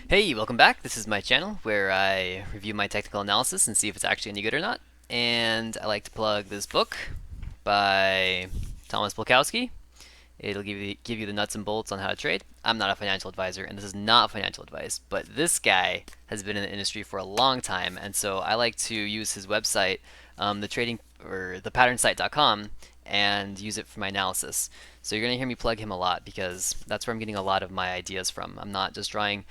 Hey, welcome back. This is my channel where I review my technical analysis and see if it's actually any good or not. And I like to plug this book by Thomas Bulkowski. It'll give you the nuts and bolts on how to trade. I'm not a financial advisor, and this is not financial advice, but this guy has been in the industry for a long time, and so I like to use his website, the trading or the pattern and use it for my analysis. So you're going to hear me plug him a lot because that's where I'm getting a lot of my ideas from. I'm not just drawing,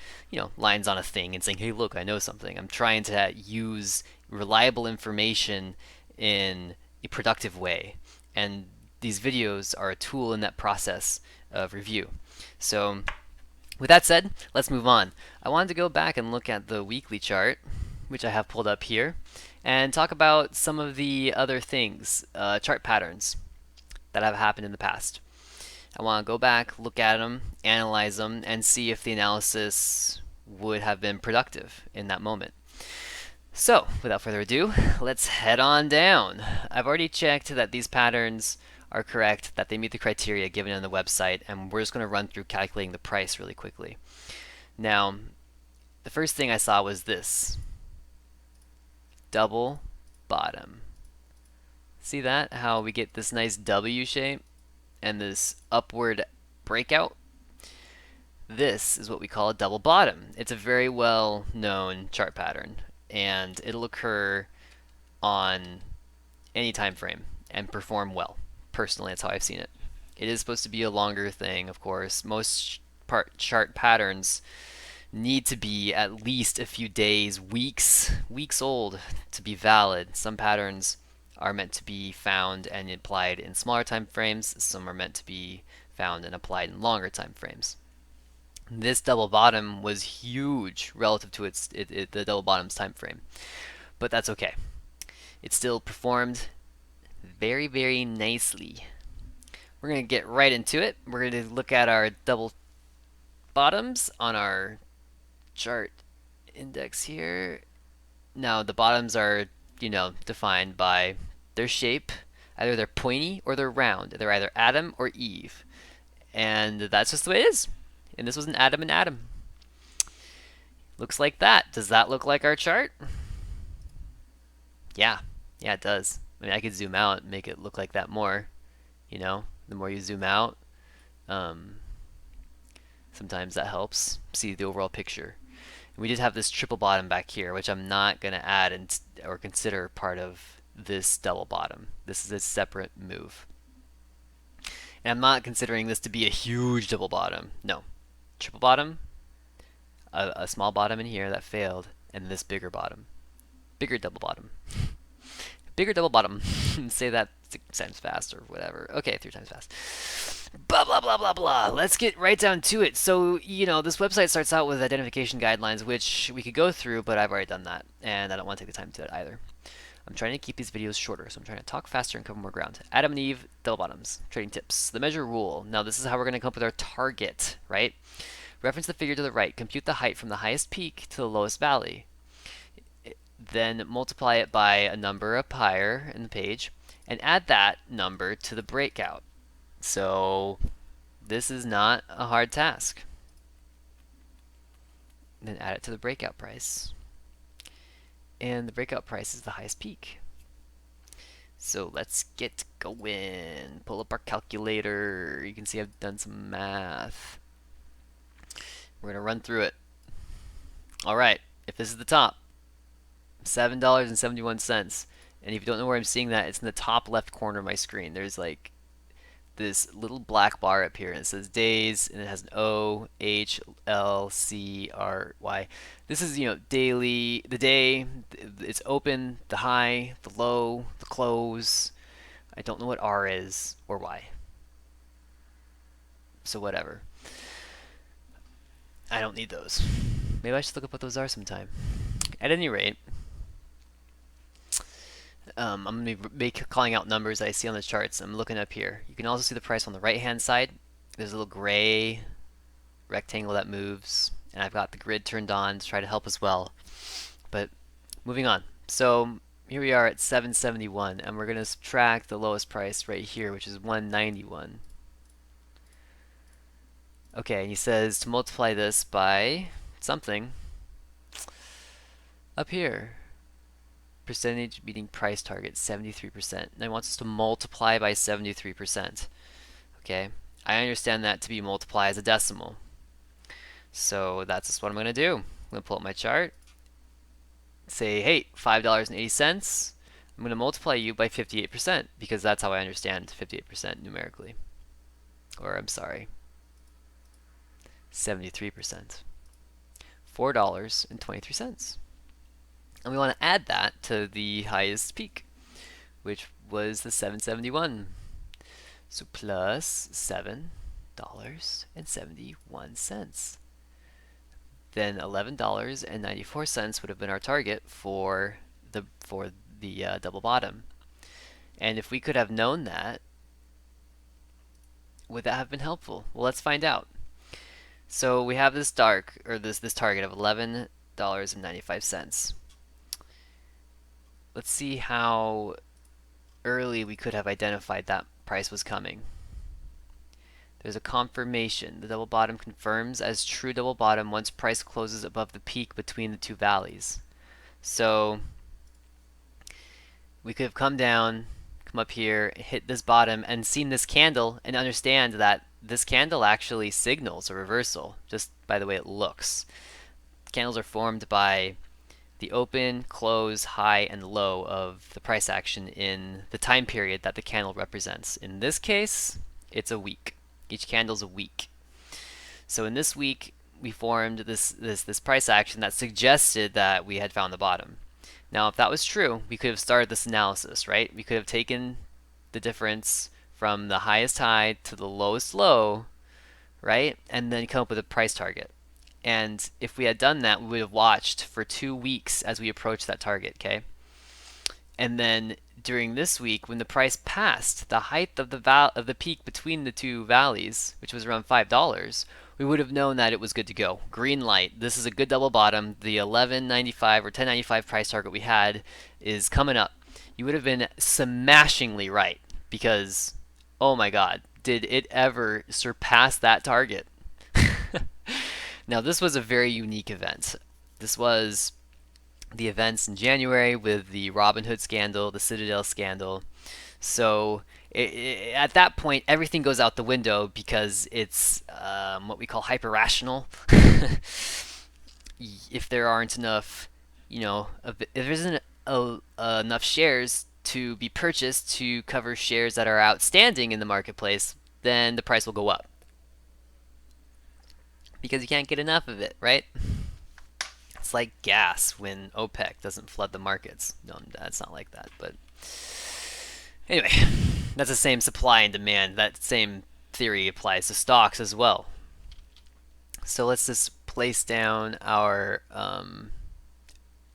lines on a thing and saying, "Hey, look, I know something." I'm trying to use reliable information in a productive way. And these videos are a tool in that process of review. So with that said, let's move on. I wanted to go back and look at the weekly chart, which I have pulled up here, and talk about some of the other things, chart patterns that have happened in the past. I want to go back, look at them, analyze them, and see if the analysis would have been productive in that moment. So, without further ado, let's head on down. I've already checked that these patterns are correct, that they meet the criteria given on the website, and we're just going to run through calculating the price really quickly. Now, the first thing I saw was this double bottom. See that? How we get this nice W shape and this upward breakout? This is what we call a double bottom. It's a very well known chart pattern, and it'll occur on any time frame and perform well. Personally, that's how I've seen it. It is supposed to be a longer thing, of course. Most chart patterns need to be at least a few days, weeks old to be valid. Some patterns are meant to be found and applied in smaller time frames. Some are meant to be found and applied in longer time frames. This double bottom was huge relative to the double bottom's time frame, but that's okay. It still performed very, very nicely. We're going to get right into it. We're going to look at our double bottoms on our chart index here. Now, the bottoms are, defined by their shape. Either they're pointy or they're round. They're either Adam or Eve. And that's just the way it is. And this was an Adam and Adam. Looks like that. Does that look like our chart? Yeah. Yeah, it does. I mean, I could zoom out and make it look like that more. The more you zoom out, um, sometimes that helps see the overall picture. And we did have this triple bottom back here, which I'm not going to add or consider part of this double bottom. This is a separate move. And I'm not considering this to be a huge double bottom. No. Triple bottom, a small bottom in here that failed, and this bigger bottom. Bigger double bottom. Bigger double bottom. Say that 6 times fast or whatever. Okay, 3 times fast. Blah, blah, blah, blah, blah. Let's get right down to it. So, this website starts out with identification guidelines, which we could go through, but I've already done that, and I don't want to take the time to do that either. I'm trying to keep these videos shorter, so I'm trying to talk faster and cover more ground. Adam and Eve, double bottoms, trading tips. The measure rule. Now, this is how we're going to come up with our target, right? Reference the figure to the right. Compute the height from the highest peak to the lowest valley. Then multiply it by a number up higher in the page and add that number to the breakout. So this is not a hard task. Then add it to the breakout price. And the breakout price is the highest peak. So let's get going. Pull up our calculator. You can see I've done some math. We're going to run through it. All right, if this is the top, $7.71. And if you don't know where I'm seeing that, it's in the top left corner of my screen. There's like this little black bar up here, and it says days, and it has an O, H, L, C, R, Y. This is, daily, the day, it's open, the high, the low, the close. I don't know what R is or Y. So whatever. I don't need those. Maybe I should look up what those are sometime. At any rate, I'm going to be calling out numbers that I see on the charts. I'm looking up here. You can also see the price on the right hand side. There's a little gray rectangle that moves, and I've got the grid turned on to try to help as well. But moving on. So here we are at 771, and we're going to subtract the lowest price right here, which is 191. Okay, and he says to multiply this by something up here. Percentage beating price target 73%. And it wants us to multiply by 73%. Okay, I understand that to be multiply as a decimal. So that's just what I'm going to do. I'm going to pull up my chart. Say, hey, $5.80. I'm going to multiply you by 58% because that's how I understand 58% numerically. Or I'm sorry, 73%. $4.23. And we want to add that to the highest peak, which was the 771. So plus $7.71. Then $11.94 would have been our target for the double bottom. And if we could have known that, would that have been helpful? Well, let's find out. So we have this target of $11.95. Let's see how early we could have identified that price was coming. There's a confirmation. The double bottom confirms as true double bottom once price closes above the peak between the two valleys. So we could have come down, come up here, hit this bottom, and seen this candle and understand that this candle actually signals a reversal, just by the way it looks. Candles are formed by the open, close, high, and low of the price action in the time period that the candle represents. In this case, it's a week. Each candle's a week. So in this week, we formed this price action that suggested that we had found the bottom. Now, if that was true, we could have started this analysis, right? We could have taken the difference from the highest high to the lowest low, right? And then come up with a price target. And if we had done that, we would have watched for 2 weeks as we approached that target, okay? And then during this week, when the price passed the height of the peak between the two valleys, which was around $5, we would have known that it was good to go. Green light. This is a good double bottom. The $11.95 or $10.95 price target we had is coming up. You would have been smashingly right because, oh my God, did it ever surpass that target? Now, this was a very unique event. This was the events in January with the Robinhood scandal, the Citadel scandal. So at that point, everything goes out the window because it's what we call hyper-rational. If there aren't enough, if there isn't enough shares to be purchased to cover shares that are outstanding in the marketplace, then the price will go up. Because you can't get enough of it, right? It's like gas when OPEC doesn't flood the markets. No, that's not like that. But anyway, that's the same supply and demand. That same theory applies to stocks as well. So let's just place down our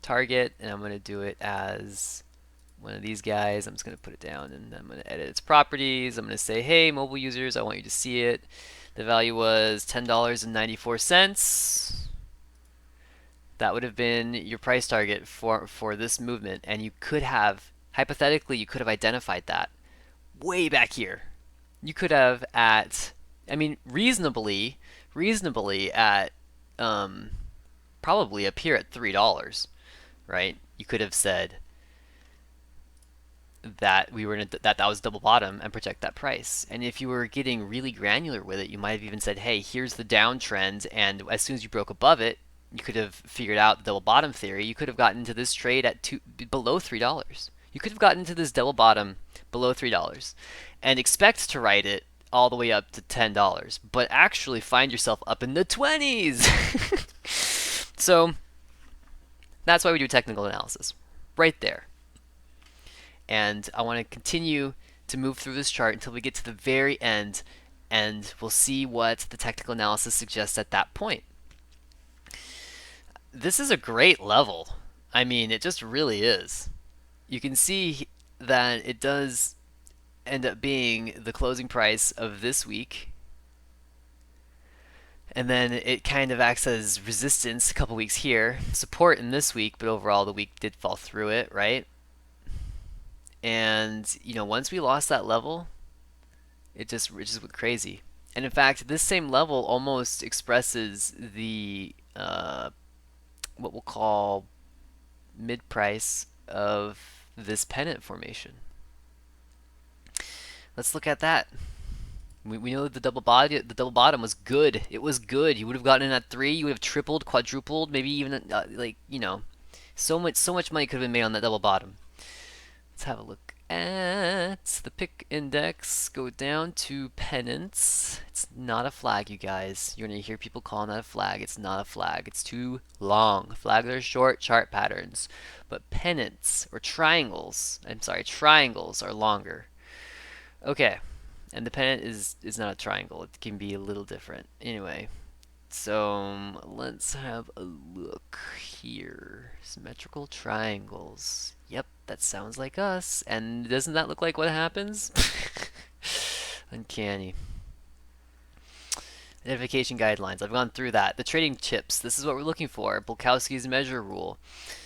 target, and I'm going to do it as one of these guys. I'm just going to put it down, and I'm going to edit its properties. I'm going to say, hey, mobile users, I want you to see it. The value was $10.94. That would have been your price target for this movement, and you could have, hypothetically, you could have identified that way back here. You could have reasonably at probably up here at $3, right? You could have said that that was double bottom and project that price. And if you were getting really granular with it, you might have even said, hey, here's the downtrend, and as soon as you broke above it, you could have figured out the double bottom theory. You could have gotten into this trade at below $3. You could have gotten into this double bottom below $3 and expect to ride it all the way up to $10, but actually find yourself up in the 20s. So that's why we do technical analysis right there. And I want to continue to move through this chart until we get to the very end, and we'll see what the technical analysis suggests at that point. This is a great level. I mean, it just really is. You can see that it does end up being the closing price of this week, and then it kind of acts as resistance a couple weeks here, support in this week, but overall the week did fall through it, right? And once we lost that level, it just went crazy. And in fact, this same level almost expresses the uh, what we'll call mid price of this pennant formation. Let's look at that. We know that the double bottom was good. It was good. You would have gotten in at 3. You would have tripled, quadrupled, maybe even like so much money could have been made on that double bottom. Let's have a look at the pick index. Go down to pennants. It's not a flag, you guys. You're gonna hear people calling that a flag. It's not a flag. It's too long. Flags are short chart patterns, but pennants or triangles. I'm sorry, triangles are longer. Okay, and the pennant is not a triangle. It can be a little different. Anyway, so let's have a look here. Symmetrical triangles. Yep, that sounds like us. And doesn't that look like what happens? Uncanny. Identification guidelines. I've gone through that. The trading chips. This is what we're looking for. Bulkowski's measure rule.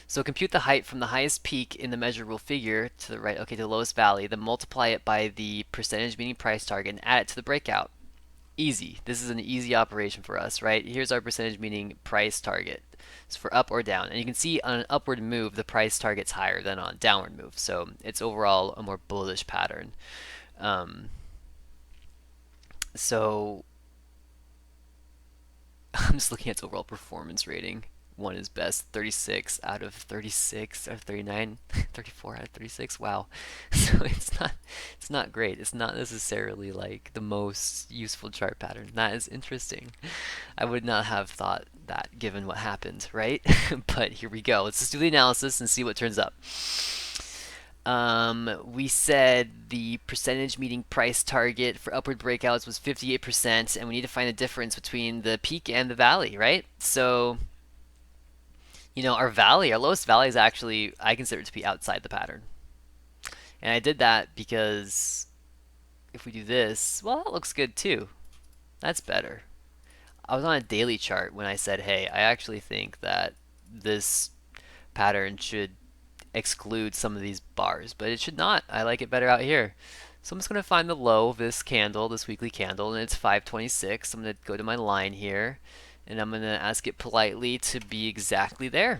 So compute the height from the highest peak in the measure rule figure to the right, okay, to the lowest valley, then multiply it by the percentage meaning price target and add it to the breakout. Easy. This is an easy operation for us, right? Here's our percentage meaning price target. It's for up or down. And you can see on an upward move, the price target's higher than on a downward move. So it's overall a more bullish pattern. So I'm just looking at its overall performance rating. 1 is best, 36 out of 36 or 39, 34 out of 36. Wow. So it's not great. It's not necessarily like the most useful chart pattern. That is interesting. I would not have thought that given what happened, right? But here we go. Let's just do the analysis and see what turns up. We said the percentage meeting price target for upward breakouts was 58%, and we need to find the difference between the peak and the valley, right? So our valley, our lowest valley is actually, I consider it to be outside the pattern. And I did that because if we do this, well, that looks good too. That's better. I was on a daily chart when I said, hey, I actually think that this pattern should exclude some of these bars, but it should not. I like it better out here. So I'm just going to find the low of this candle, this weekly candle, and it's 526. I'm going to go to my line here, and I'm going to ask it politely to be exactly there.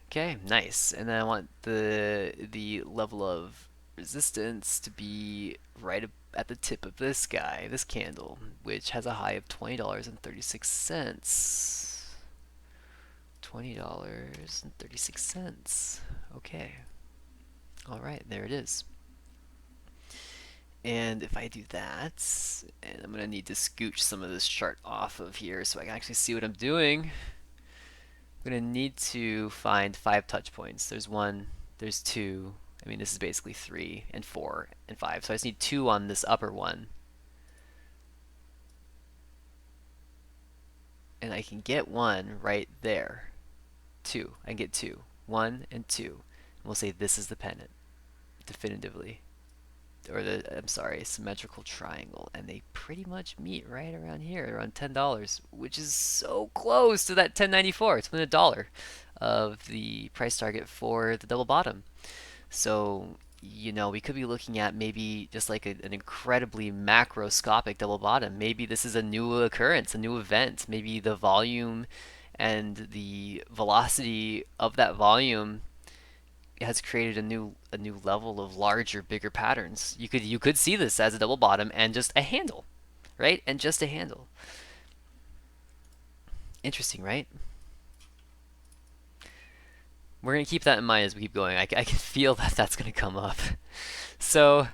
Okay, nice. And then I want the level of resistance to be right at the tip of this guy, this candle, which has a high of $20.36. $20.36. Okay. All right, there it is. And if I do that, and I'm going to need to scooch some of this chart off of here so I can actually see what I'm doing. I'm going to need to find 5 touch points. There's 1, there's 2. I mean, this is basically 3 and 4 and 5. So I just need 2 on this upper one. And I can get 1 right there. 2. I can get 2. 1 and 2. And we'll say this is the pennant, definitively. Or I'm sorry, symmetrical triangle. And they pretty much meet right around here, around $10, which is so close to that $10.94. It's within $1 of the price target for the double bottom. So, we could be looking at maybe just like an incredibly macroscopic double bottom. Maybe this is a new occurrence, a new event. Maybe the volume and the velocity of that volume has created a new level of larger, bigger patterns. You could see this as a double bottom and just a handle, right? And just a handle. Interesting, right? We're going to keep that in mind as we keep going. I can feel that that's going to come up. So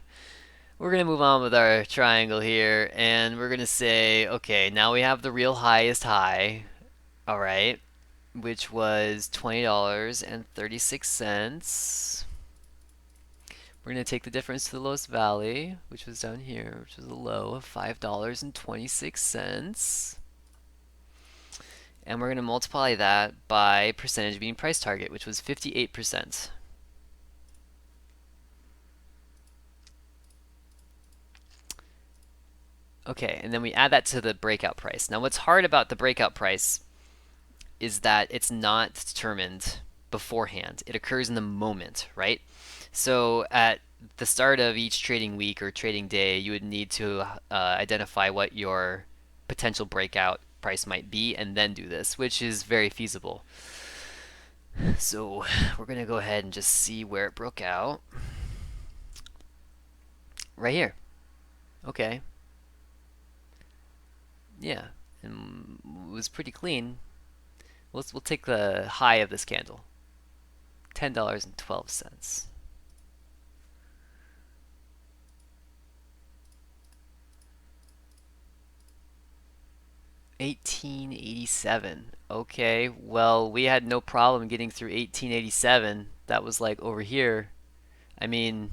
we're going to move on with our triangle here, and we're going to say, okay, now we have the real highest high, all right, which was $20.36. We're going to take the difference to the lowest valley, which was down here, which was a low of $5.26. And we're going to multiply that by percentage being price target, which was 58%. Okay, and then we add that to the breakout price. Now what's hard about the breakout price is that it's not determined beforehand. It occurs in the moment, right? So at the start of each trading week or trading day, you would need to identify what your potential breakout price might be and then do this, which is very feasible. So we're going to go ahead and just see where it broke out. Right here. Okay. Yeah. And it was pretty clean. We'll take the high of this candle. $10.12. 1887. Okay, well, we had no problem getting through 1887. That was like over here. I mean,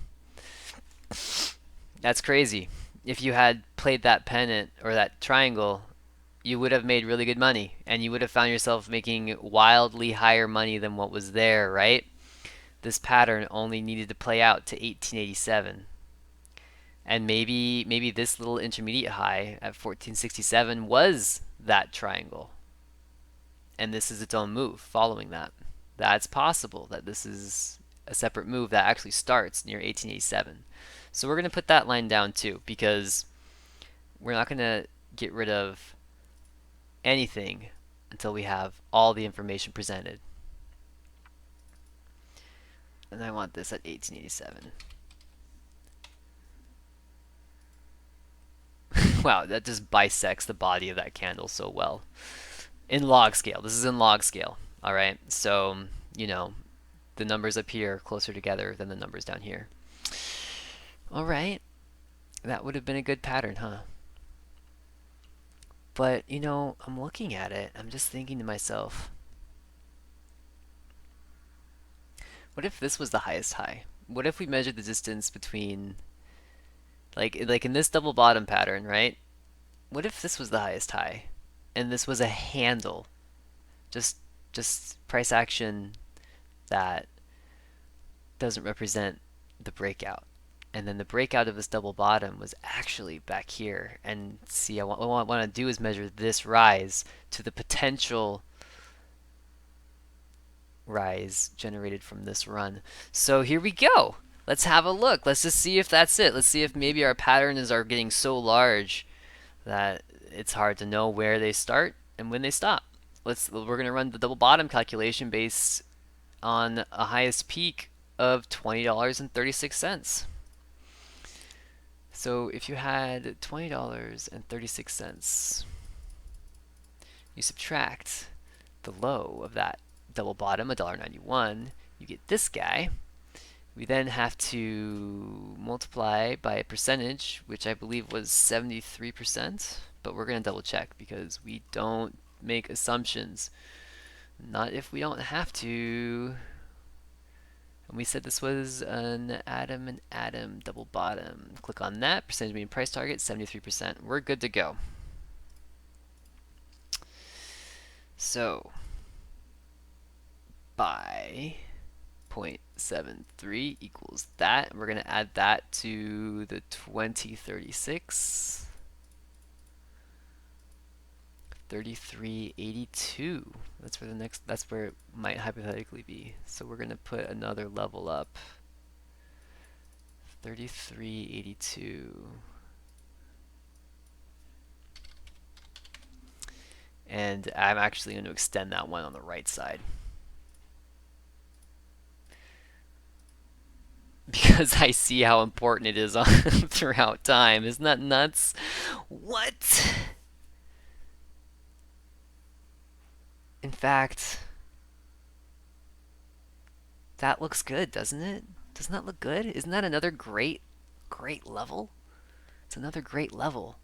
that's crazy. If you had played that pennant or that triangle, you would have made really good money and you would have found yourself making wildly higher money than what was there, right? This pattern only needed to play out to 1887. And maybe this little intermediate high at 1467 was that triangle. And this is its own move following that. That's possible that this is a separate move that actually starts near 1887. So we're going to put that line down too, because we're not going to get rid of anything until we have all the information presented. And I want this at 1887. Wow, that just bisects the body of that candle so well. In log scale. This is in log scale. All right. So, you know, the numbers up here are closer together than the numbers down here. All right. That would have been a good pattern, huh? But, you know, I'm looking at it. I'm just thinking to myself, what if this was the highest high? What if we measured the distance between, like in this double bottom pattern, right? What if this was the highest high and this was a handle? Just price action that doesn't represent the breakout. And then the breakout of this double bottom was actually back here. And see, what I want to do is measure this rise to the potential rise generated from this run. So here we go. Let's have a look. Let's just see if that's it. Let's see if maybe our patterns are getting so large that it's hard to know where they start and when they stop. We're going to run the double bottom calculation based on a highest peak of $20.36. So if you had $20.36, you subtract the low of that double bottom, $1.91, you get this guy. We then have to multiply by a percentage, which I believe was 73%, but we're going to double check because we don't make assumptions. Not if we don't have to. And we said this was an atom and atom double bottom. Click on that. Percentage mean price target, 73%. We're good to go. So, by 0.73 equals that. We're going to add that to the 2036. 3382. That's where that's where it might hypothetically be. So we're going to put another level up. 3382. And I'm actually going to extend that one on the right side. Because I see how important it is throughout time. Isn't that nuts? What? In fact, that looks good, doesn't it? Doesn't that look good? Isn't that another great level? It's another great level.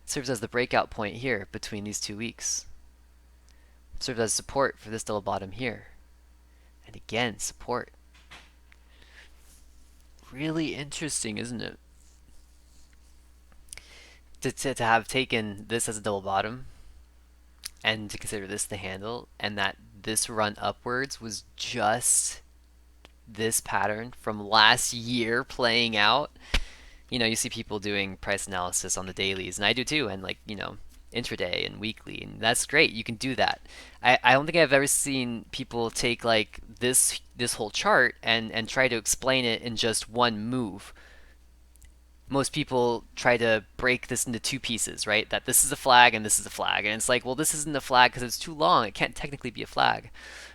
It serves as the breakout point here between these 2 weeks. It serves as support for this double bottom here. And again, support. Really interesting, isn't it? To have taken this as a double bottom and to consider this the handle, and that this run upwards was just this pattern from last year playing out. You know, you see people doing price analysis on the dailies, and I do too, and like, you know, intraday and weekly, and that's great. You can do that. I don't think I've ever seen people take like this whole chart and try to explain it in just one move. most people try to break this into two pieces, right? That this is a flag and this is a flag. And it's like, well, this isn't a flag because it's too long. It can't technically be a flag,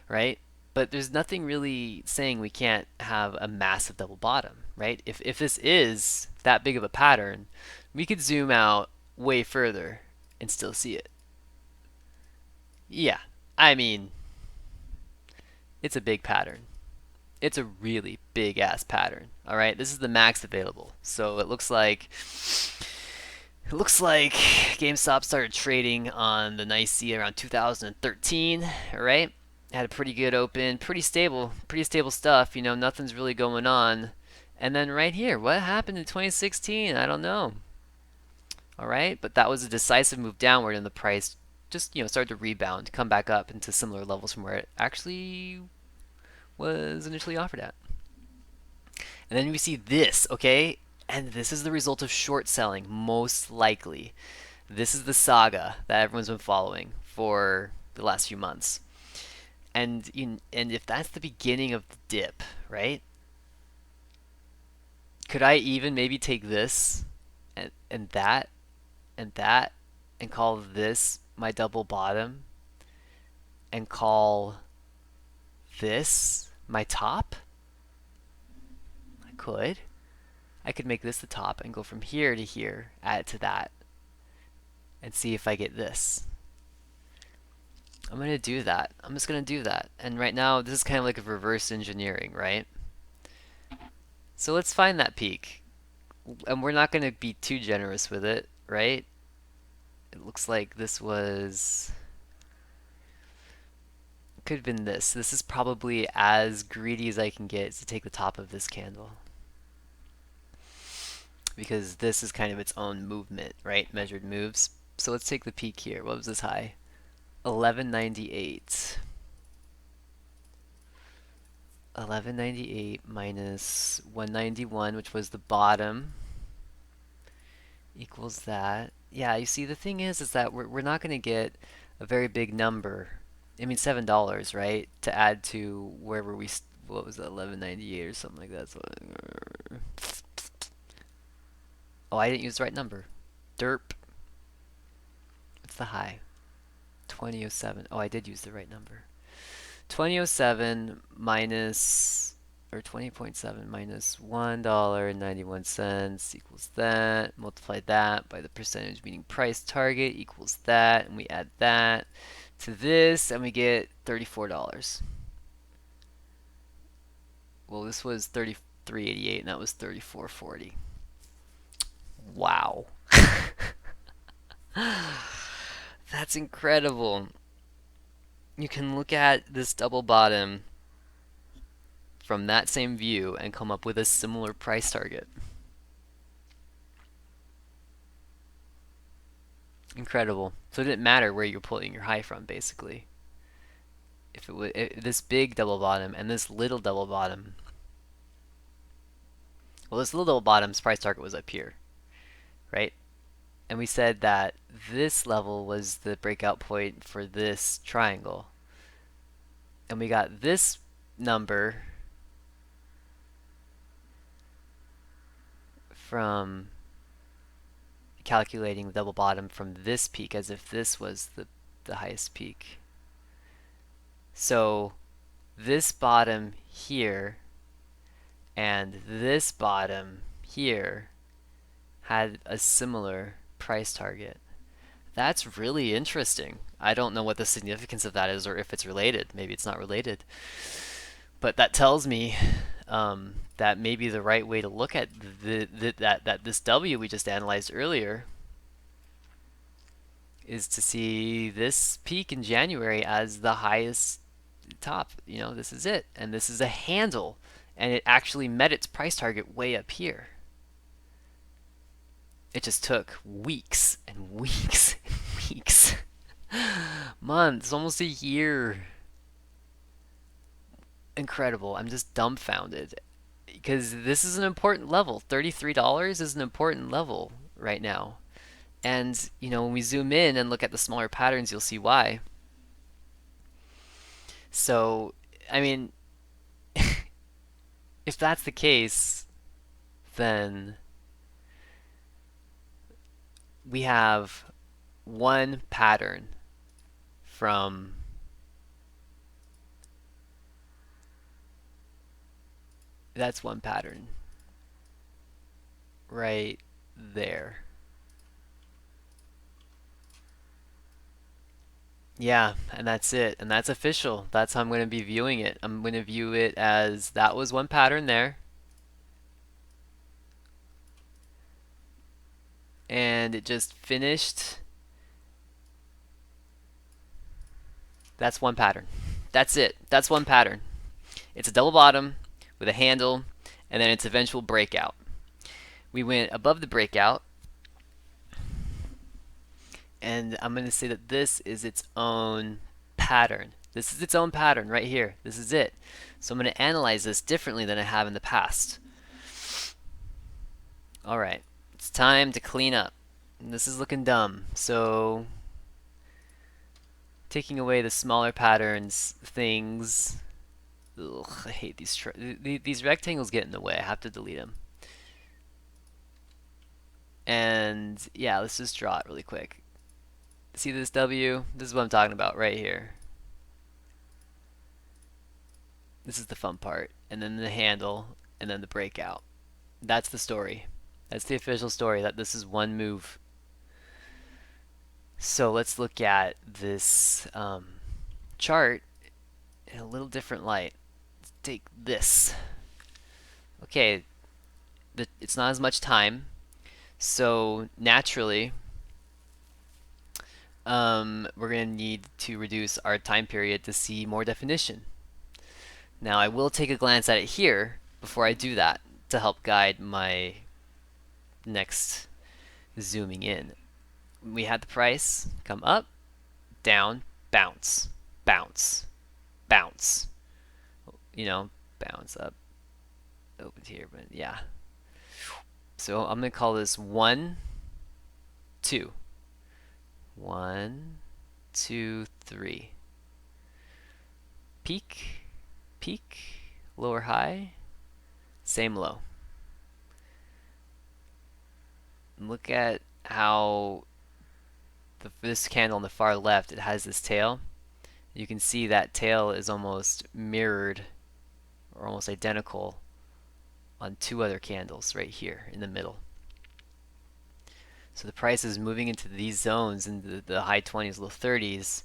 right? But there's nothing really saying we can't have a massive double bottom, right? If this is that big of a pattern, we could zoom out way further and still see it. Yeah, I mean, it's a big pattern. It's a really big ass pattern. All right, this is the max available. So it looks like GameStop started trading on the NYSE around 2013. All right, had a pretty good open, pretty stable stuff. You know, nothing's really going on. And then right here, what happened in 2016? I don't know. All right, but that was a decisive move downward, and the price just started to rebound, come back up into similar levels from where it actually was initially offered at. And then we see this, okay? And this is the result of short selling, most likely. This is the saga that everyone's been following for the last few months. And if that's the beginning of the dip, right? Could I even maybe take this and that and that and call this my double bottom and call this my top? I could. I could make this the top and go from here to here, add it to that, and see if I get this. I'm going to do that. I'm just going to do that. And right now, this is kind of like a reverse engineering, right? So let's find that peak. And we're not going to be too generous with it, right? It looks like this was... Could have been this. This is probably as greedy as I can get to take the top of this candle. Because this is kind of its own movement, right? Measured moves. So let's take the peak here. What was this high? 1198. 1198 minus 191, which was the bottom, equals that. Yeah, you see, the thing is that we're not going to get a very big number. I mean, $7, right? To add to wherever what was that, 1198 or something like that. So, oh, I didn't use the right number. Derp. What's the high? 2007. Oh, I did use the right number. 2007 minus, or 20.7 minus $1.91 equals that. Multiply that by the percentage meaning price target equals that. And we add that to this and we get $34. Well, this was 33.88 and that was 34.40. Wow. That's incredible. You can look at this double bottom from that same view and come up with a similar price target. Incredible. So it didn't matter where you're pulling your high from, basically. If it was this big double bottom and this little double bottom, well, this little double bottom's price target was up here, right? And we said that this level was the breakout point for this triangle. And we got this number from calculating the double bottom from this peak as if this was the highest peak. So this bottom here and this bottom here had a similar price target. That's really interesting. I don't know what the significance of that is or if it's related. Maybe it's not related. But that tells me that maybe the right way to look at that this W we just analyzed earlier is to see this peak in January as the highest top. You know, this is it. And this is a handle. And it actually met its price target way up here. It just took weeks and weeks and weeks. Months, almost a year. Incredible. I'm just dumbfounded. Because this is an important level. $33 is an important level right now. And, when we zoom in and look at the smaller patterns, you'll see why. So, I mean, if that's the case, then we have one pattern from that's one pattern right there. Yeah, and that's it. And that's official. That's how I'm going to be viewing it. I'm going to view it as that was one pattern there. And it just finished. That's one pattern. That's it. That's one pattern. It's a double bottom with a handle and then its eventual breakout. We went above the breakout, and I'm going to say that this is its own pattern. This is its own pattern right here. This is it. So I'm going to analyze this differently than I have in the past. All right, it's time to clean up. This is looking dumb. So taking away the smaller patterns, things. Ugh, I hate these rectangles get in the way. I have to delete them. And yeah, let's just draw it really quick. See this W? This is what I'm talking about right here. This is the fun part. And then the handle, and then the breakout. That's the story. That's the official story, that this is one move. So let's look at this chart in a little different light. Let's take this. Okay, it's not as much time, so naturally we're going to need to reduce our time period to see more definition. Now I will take a glance at it here before I do that to help guide my next zooming in. We had the price come up, down, bounce, bounce, bounce. You know, bounce up, opened here, but yeah. So I'm going to call this 1, 2. 1, 2, 3. Peak, peak, lower high, same low. Look at how this candle on the far left, it has this tail. You can see that tail is almost mirrored or almost identical on two other candles right here in the middle. So the price is moving into these zones in the high 20s, low 30s,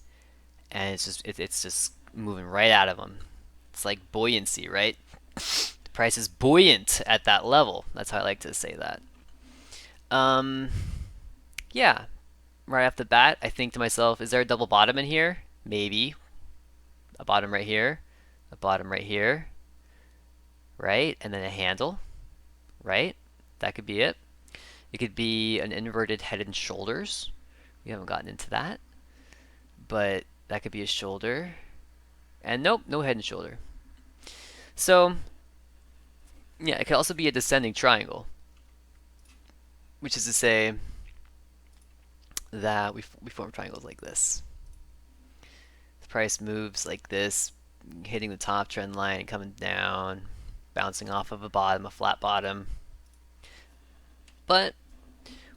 and it's just moving right out of them. It's like buoyancy, right? The price is buoyant at that level. That's how I like to say that. Yeah, right off the bat, I think to myself, is there a double bottom in here? Maybe. A bottom right here, a bottom right here, right? And then a handle, right? That could be it. It could be an inverted head and shoulders. We haven't gotten into that, but that could be a shoulder. And nope, no head and shoulder. So, yeah, it could also be a descending triangle, which is to say that we form triangles like this. The price moves like this, hitting the top trend line and coming down, bouncing off of a bottom, a flat bottom. But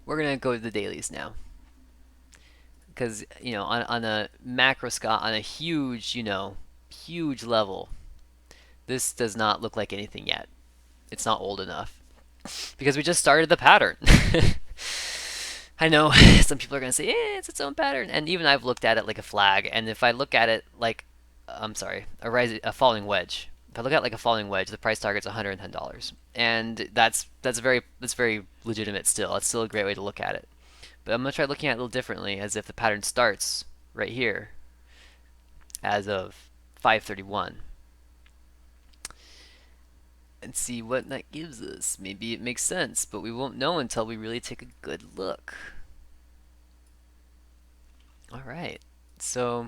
we're going to go to the dailies now. Because, you know, on a macro scale, on a huge, you know, huge level, this does not look like anything yet. It's not old enough. Because we just started the pattern. I know some people are going to say, it's its own pattern. And even I've looked at it like a flag. And if I look at it like, I'm sorry, a falling wedge. If I look at it like a falling wedge, the price target's $110. And that's very legitimate still. It's still a great way to look at it. But I'm going to try looking at it a little differently, as if the pattern starts right here as of 531. And see what that gives us. Maybe it makes sense, but we won't know until we really take a good look. Alright, so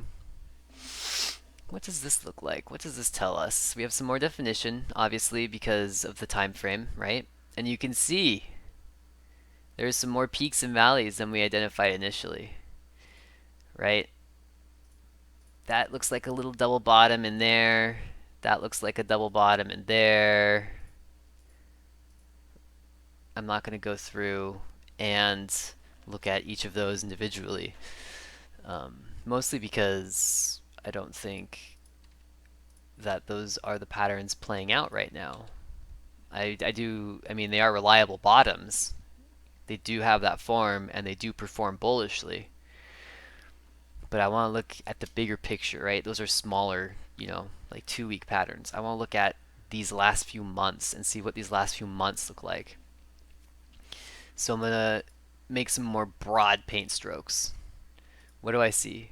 what does this look like? What does this tell us? We have some more definition, obviously, because of the time frame, right? And you can see there's some more peaks and valleys than we identified initially, right? That looks like a little double bottom in there. That looks like a double bottom in there. I'm not going to go through and look at each of those individually. Mostly because I don't think that those are the patterns playing out right now. I mean, they are reliable bottoms. They do have that form and they do perform bullishly. But I want to look at the bigger picture, right? Those are smaller, like 2 week patterns. I want to look at these last few months and see what these last few months look like. So I'm going to make some more broad paint strokes. What do I see?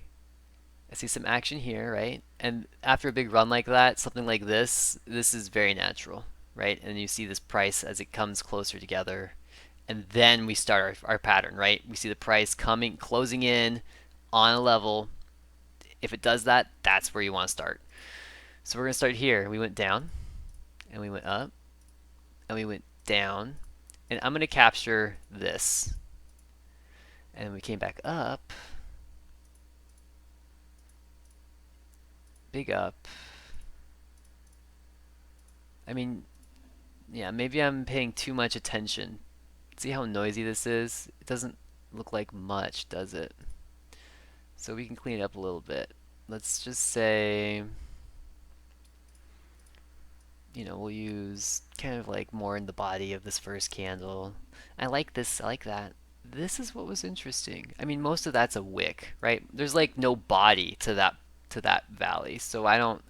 I see some action here, right? And after a big run like that, something like this is very natural, right? And you see this price as it comes closer together. And then we start our pattern, right? We see the price closing in on a level. If it does that, that's where you want to start. So we're going to start here. We went down, and we went up, and we went down. And I'm going to capture this. And we came back up. Big up. I mean, yeah, maybe I'm paying too much attention. See how noisy this is? It doesn't look like much, does it? So we can clean it up a little bit. Let's just say, we'll use kind of like more in the body of this first candle. I like this, I like that. This is what was interesting. I mean, most of that's a wick, right? There's like no body to that valley, so I don't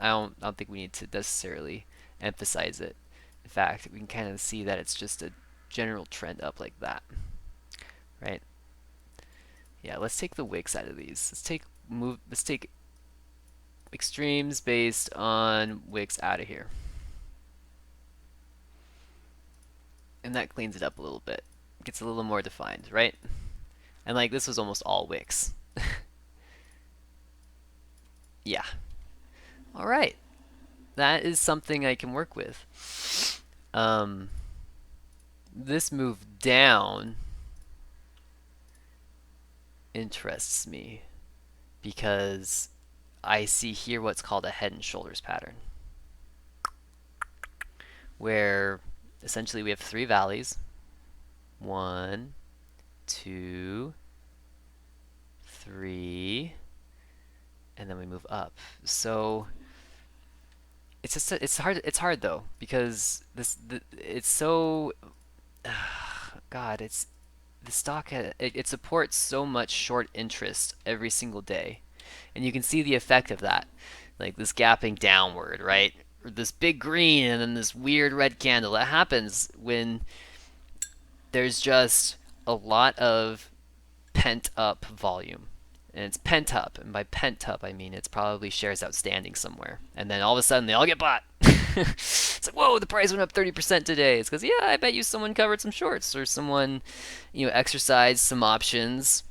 think we need to necessarily emphasize it. In fact, we can kind of see that it's just a general trend up like that, right? Yeah, let's take the wicks out of these. Let's take extremes based on wicks out of here. And that cleans it up a little bit. Gets a little more defined, right? And like this was almost all wicks. Yeah. All right. That is something I can work with. This move down interests me because I see here what's called a head and shoulders pattern, where essentially we have 3 valleys. 1, 2, 3, and then we move up. So it's hard though, because it's so God, the stock it supports so much short interest every single day, and you can see the effect of that, like this gapping downward, right? Or this big green and then this weird red candle. That happens when there's just a lot of pent up volume. And it's pent up, and by pent up I mean it's probably shares outstanding somewhere. And then all of a sudden they all get bought. It's like, whoa, the price went up 30% today. It's because, yeah, I bet you someone covered some shorts or someone, exercised some options.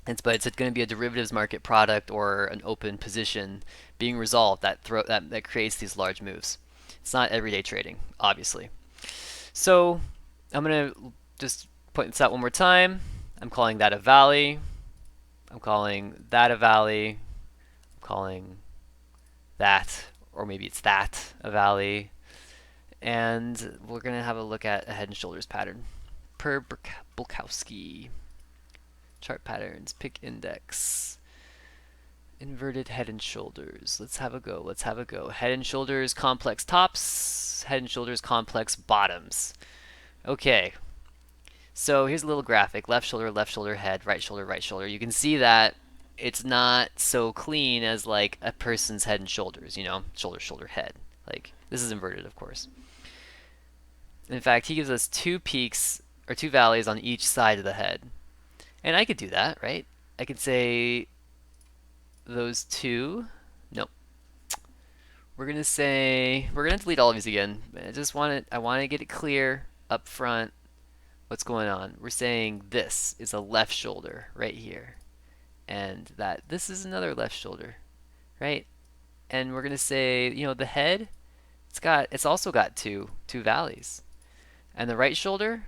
But it's going to be a derivatives market product or an open position being resolved that creates these large moves. It's not everyday trading, obviously. So I'm going to just point this out one more time. I'm calling that a valley. I'm calling that a valley. I'm calling that, or maybe it's that, a valley. And we're going to have a look at a head and shoulders pattern per Bulkowski. Chart patterns, pick index, inverted head and shoulders. Let's have a go. Let's have a go. Head and shoulders, complex tops. Head and shoulders, complex bottoms. Okay. So here's a little graphic. Left shoulder, head, right shoulder, right shoulder. You can see that it's not so clean as like a person's head and shoulders, shoulder, shoulder, head. Like, this is inverted, of course. In fact, he gives us 2 peaks or 2 valleys on each side of the head. And I could do that, right? I could say those 2. Nope. We're going to delete all of these again. I want to get it clear up front what's going on. We're saying this is a left shoulder right here. And that this is another left shoulder, right? And we're going to say, the head, it's also got two valleys. And the right shoulder,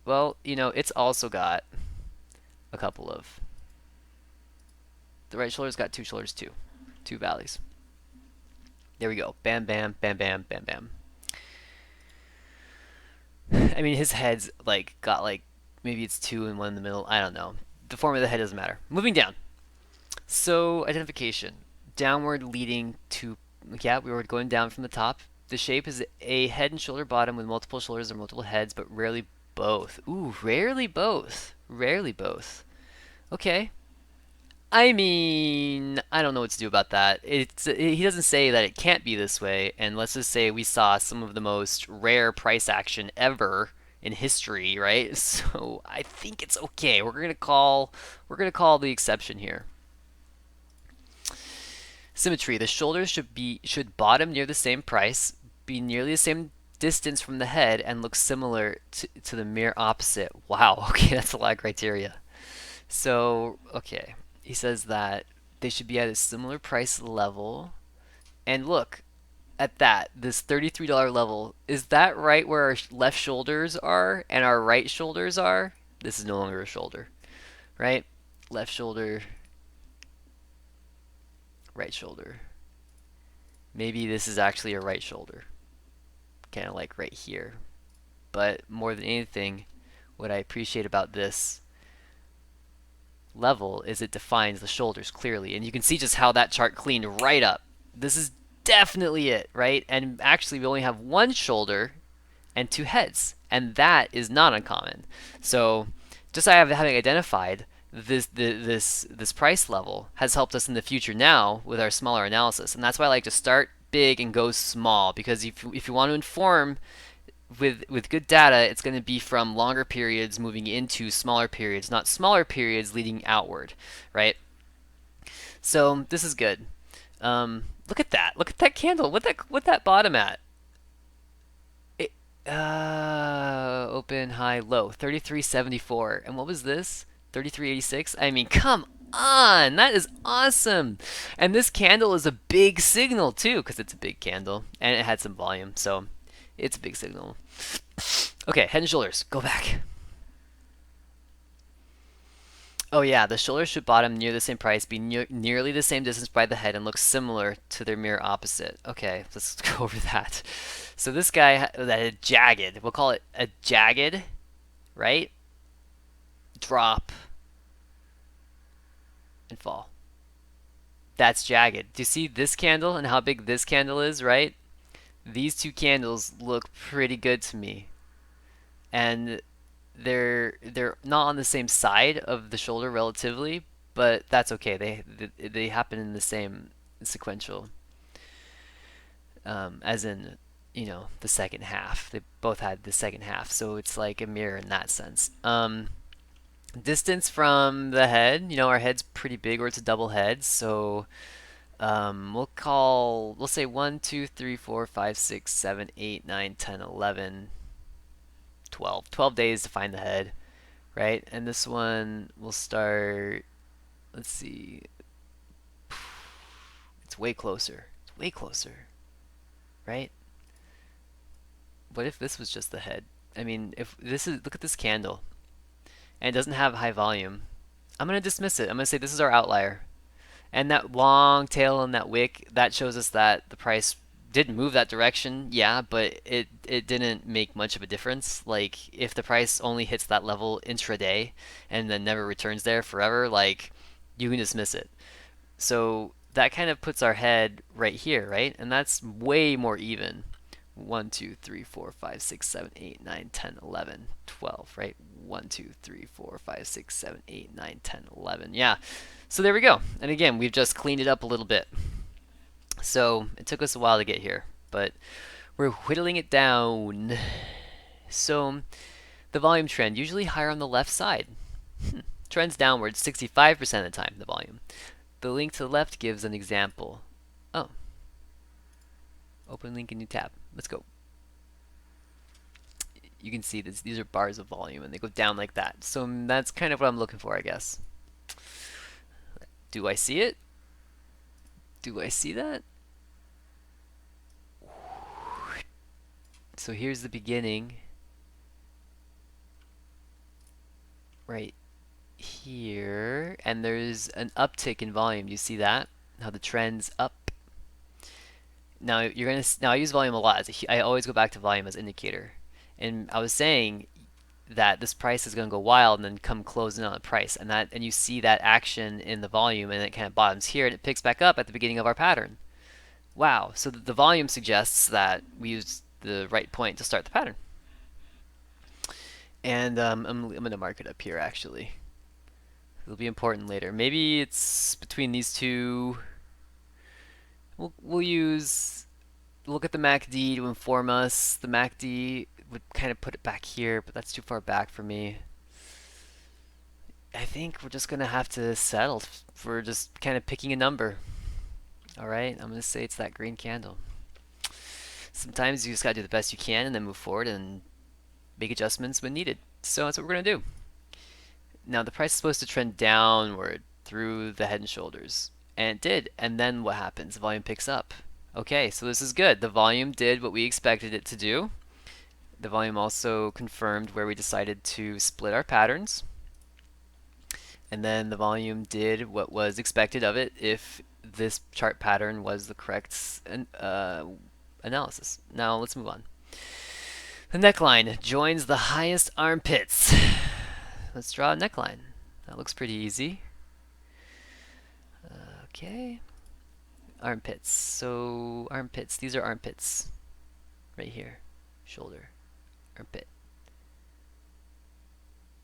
well, it's also got a couple of. The right shoulder's got 2 shoulders too. 2 valleys. There we go. Bam, bam, bam, bam, bam, bam. I mean, his head's got Maybe it's 2 and 1 in the middle. I don't know. The form of the head doesn't matter. Moving down. So identification. Downward leading to, yeah, we were going down from the top. The shape is a head and shoulder bottom with multiple shoulders or multiple heads, but rarely both. Ooh, rarely both. Rarely both. Okay. I mean, I don't know what to do about that. He doesn't say that it can't be this way, and let's just say we saw some of the most rare price action ever in history, right? So I think it's okay. We're gonna call the exception here. Symmetry. The shoulders should bottom near the same price, be nearly the same distance from the head, and look similar to the mirror opposite. Wow, okay, that's a lot of criteria. So, okay, he says that they should be at a similar price level. And look at that, this $33 level. Is that right where our left shoulders are and our right shoulders are? This is no longer a shoulder, right? Left shoulder, right shoulder. Maybe this is actually a right shoulder, kind of like right here. But more than anything, what I appreciate about this level is it defines the shoulders clearly. And you can see just how that chart cleaned right up. This is definitely it, right? And actually, we only have one shoulder and two heads, and that is not uncommon. So just having identified this price level has helped us in the future now with our smaller analysis. And that's why I like to start big and go small, because if you want to inform with good data, it's going to be from longer periods moving into smaller periods, not smaller periods leading outward, right? So this is good. Look at that. Look at that candle. What that bottom at? It, open, high, low. 33.74. And what was this? 33.86. I mean, come on. That is awesome. And this candle is a big signal too, because it's a big candle and it had some volume. So it's a big signal. Okay, head and shoulders. Go back. Oh yeah, the shoulders should bottom near the same price, be nearly the same distance by the head, and look similar to their mirror opposite. Okay, let's go over that. So this guy that is jagged, we'll call it a jagged, right? Drop and fall. That's jagged. Do you see this candle and how big this candle is, right? These two candles look pretty good to me. And they're not on the same side of the shoulder relatively, but that's okay. They happen in the same sequential, as in, the second half. They both had the second half, so it's like a mirror in that sense. Distance from the head, our head's pretty big, or it's a double head, so we'll say 1, 2, 3, 4, 5, 6, 7, 8, 9, 10, 11, 12. 12 days to find the head, right? And this one will start, let's see, it's way closer. It's way closer, right? What if this was just the head? I mean, if this is, look at this candle, and it doesn't have high volume. I'm going to dismiss it. I'm going to say this is our outlier. And that long tail on that wick, that shows us that the price did move that direction, yeah, but it didn't make much of a difference. Like, if the price only hits that level intraday and then never returns there forever, like, you can dismiss it. So that kind of puts our head right here, right? And that's way more even. 1, 2, 3, 4, 5, 6, 7, 8, 9, 10, 11, 12, right? 1, 2, 3, 4, 5, 6, 7, 8, 9, 10, 11. Yeah. So there we go. And again, we've just cleaned it up a little bit. So it took us a while to get here, but we're whittling it down. So the volume trend, usually higher on the left side. Trends downward 65% of the time, the volume. The link to the left gives an example. Oh. Open link in new tab. Let's go. You can see these are bars of volume and they go down like that. So that's kind of what I'm looking for, I guess. Do I see it? Do I see that? So here's the beginning. Right here. And there's an uptick in volume. You see that? How the trend's up. Now I use volume a lot. I always go back to volume as indicator. And I was saying that this price is going to go wild and then come close in on the price, and you see that action in the volume, and it kind of bottoms here and it picks back up at the beginning of our pattern. Wow, so the volume suggests that we used the right point to start the pattern. And I'm going to mark it up here actually. It'll be important later. Maybe it's between these two. We'll look at the MACD to inform us. The MACD would kind of put it back here, but that's too far back for me. I think we're just going to have to settle for just kind of picking a number. All right, I'm going to say it's that green candle. Sometimes you just got to do the best you can and then move forward and make adjustments when needed. So that's what we're going to do. Now the price is supposed to trend downward through the head and shoulders. And it did. And then what happens? The volume picks up. Okay, so this is good. The volume did what we expected it to do. The volume also confirmed where we decided to split our patterns. And then the volume did what was expected of it if this chart pattern was the correct analysis. Now let's move on. The neckline joins the highest armpits. Let's draw a neckline. That looks pretty easy. Okay. Armpits. So armpits. These are armpits. Right here. Shoulder. Armpit.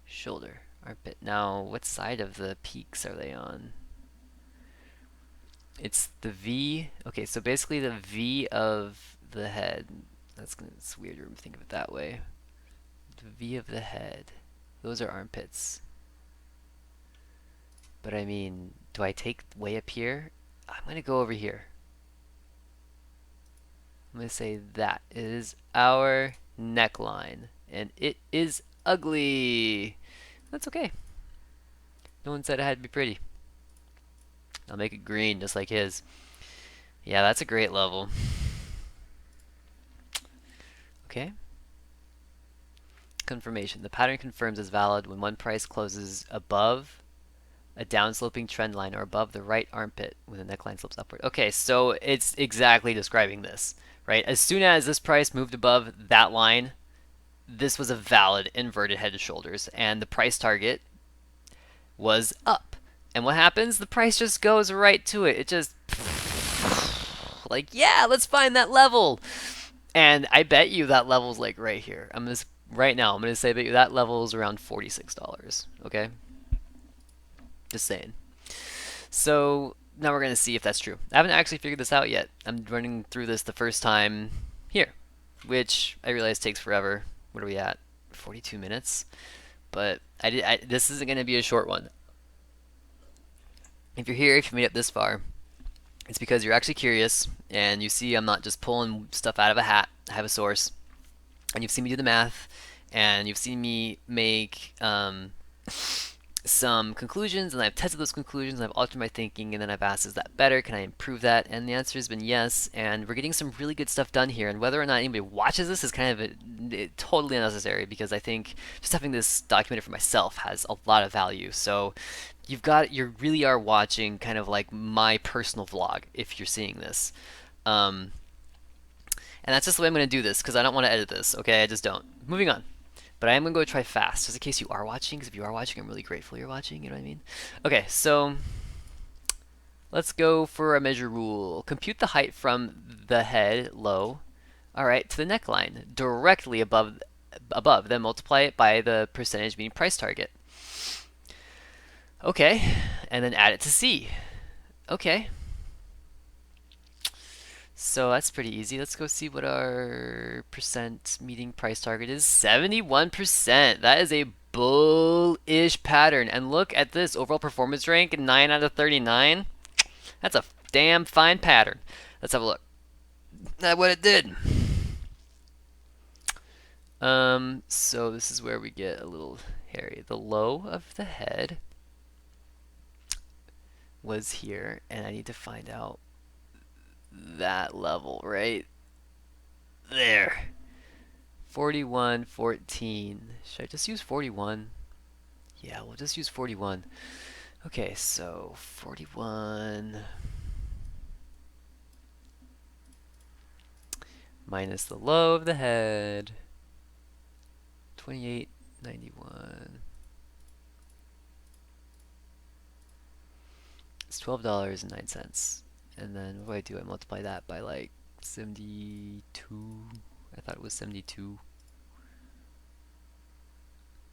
Shoulder. Armpit. Now, what side of the peaks are they on? It's the V. Okay, so basically the V of the head. It's weird to think of it that way. The V of the head. Those are armpits. But I mean, do I take way up here? I'm going to go over here. I'm going to say that is our neckline. And it is ugly. That's okay. No one said it had to be pretty. I'll make it green just like his. Yeah, that's a great level. Okay. Confirmation. The pattern confirms is valid when one price closes above a downsloping trend line or above the right armpit when the neckline slopes upward. Okay, so it's exactly describing this, right? As soon as this price moved above that line, this was a valid inverted head and shoulders, and the price target was up. And what happens? The price just goes right to it. It just like, yeah, let's find that level. And I bet you that level's like right here. Right now, I'm gonna say that that level is around $46. Okay, just saying. So now we're gonna see if that's true. I haven't actually figured this out yet. I'm running through this the first time here, which I realize takes forever. What are we at? 42 minutes. But this isn't gonna be a short one. If you're here, if you made it this far, it's because you're actually curious and you see I'm not just pulling stuff out of a hat. I have a source. And you've seen me do the math, and you've seen me make some conclusions, and I've tested those conclusions, and I've altered my thinking, and then I've asked, is that better? Can I improve that? And the answer has been yes, and we're getting some really good stuff done here, and whether or not anybody watches this is kind of totally unnecessary, because I think just having this documented for myself has a lot of value. So you really are watching kind of like my personal vlog if you're seeing this. And that's just the way I'm going to do this, because I don't want to edit this, okay? I just don't. Moving on. But I am going to go try fast, just in case you are watching, because if you are watching, I'm really grateful you're watching, you know what I mean? Okay, so let's go for a measure rule. Compute the height from the head, low, alright, to the neckline, directly above, then multiply it by the percentage meaning price target. Okay, and then add it to C. Okay. So that's pretty easy. Let's go see what our percent meeting price target is. 71%. That is a bullish pattern. And look at this overall performance rank, 9 out of 39. That's a damn fine pattern. Let's have a look at what it did. So this is where we get a little hairy. The low of the head was here, and I need to find out that level right there. 41.14. Should I just use 41? Yeah, we'll just use 41. Okay, so 41 minus the low of the head. 28 91. It's $12.09. And then what do? I multiply that by like 72. I thought it was 72.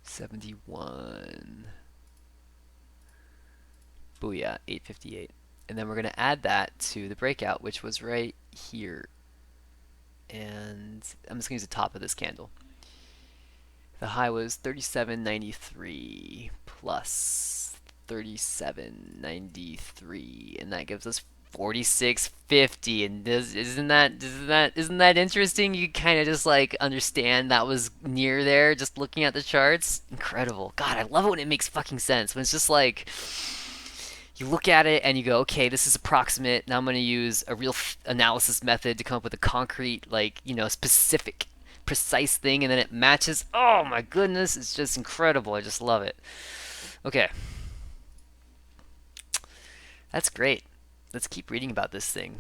71. Booyah, 858. And then we're going to add that to the breakout, which was right here. And I'm just going to use the top of this candle. The high was 37.93 plus 37.93, and that gives us 46.50. And isn't that interesting? You kind of just like understand that was near there just looking at the charts. Incredible. God, I love it when it makes fucking sense. When it's just like you look at it and you go, okay, this is approximate. Now I'm going to use a real analysis method to come up with a concrete, like, specific, precise thing, and then it matches. Oh my goodness, it's just incredible. I just love it. Okay. That's great. Let's keep reading about this thing.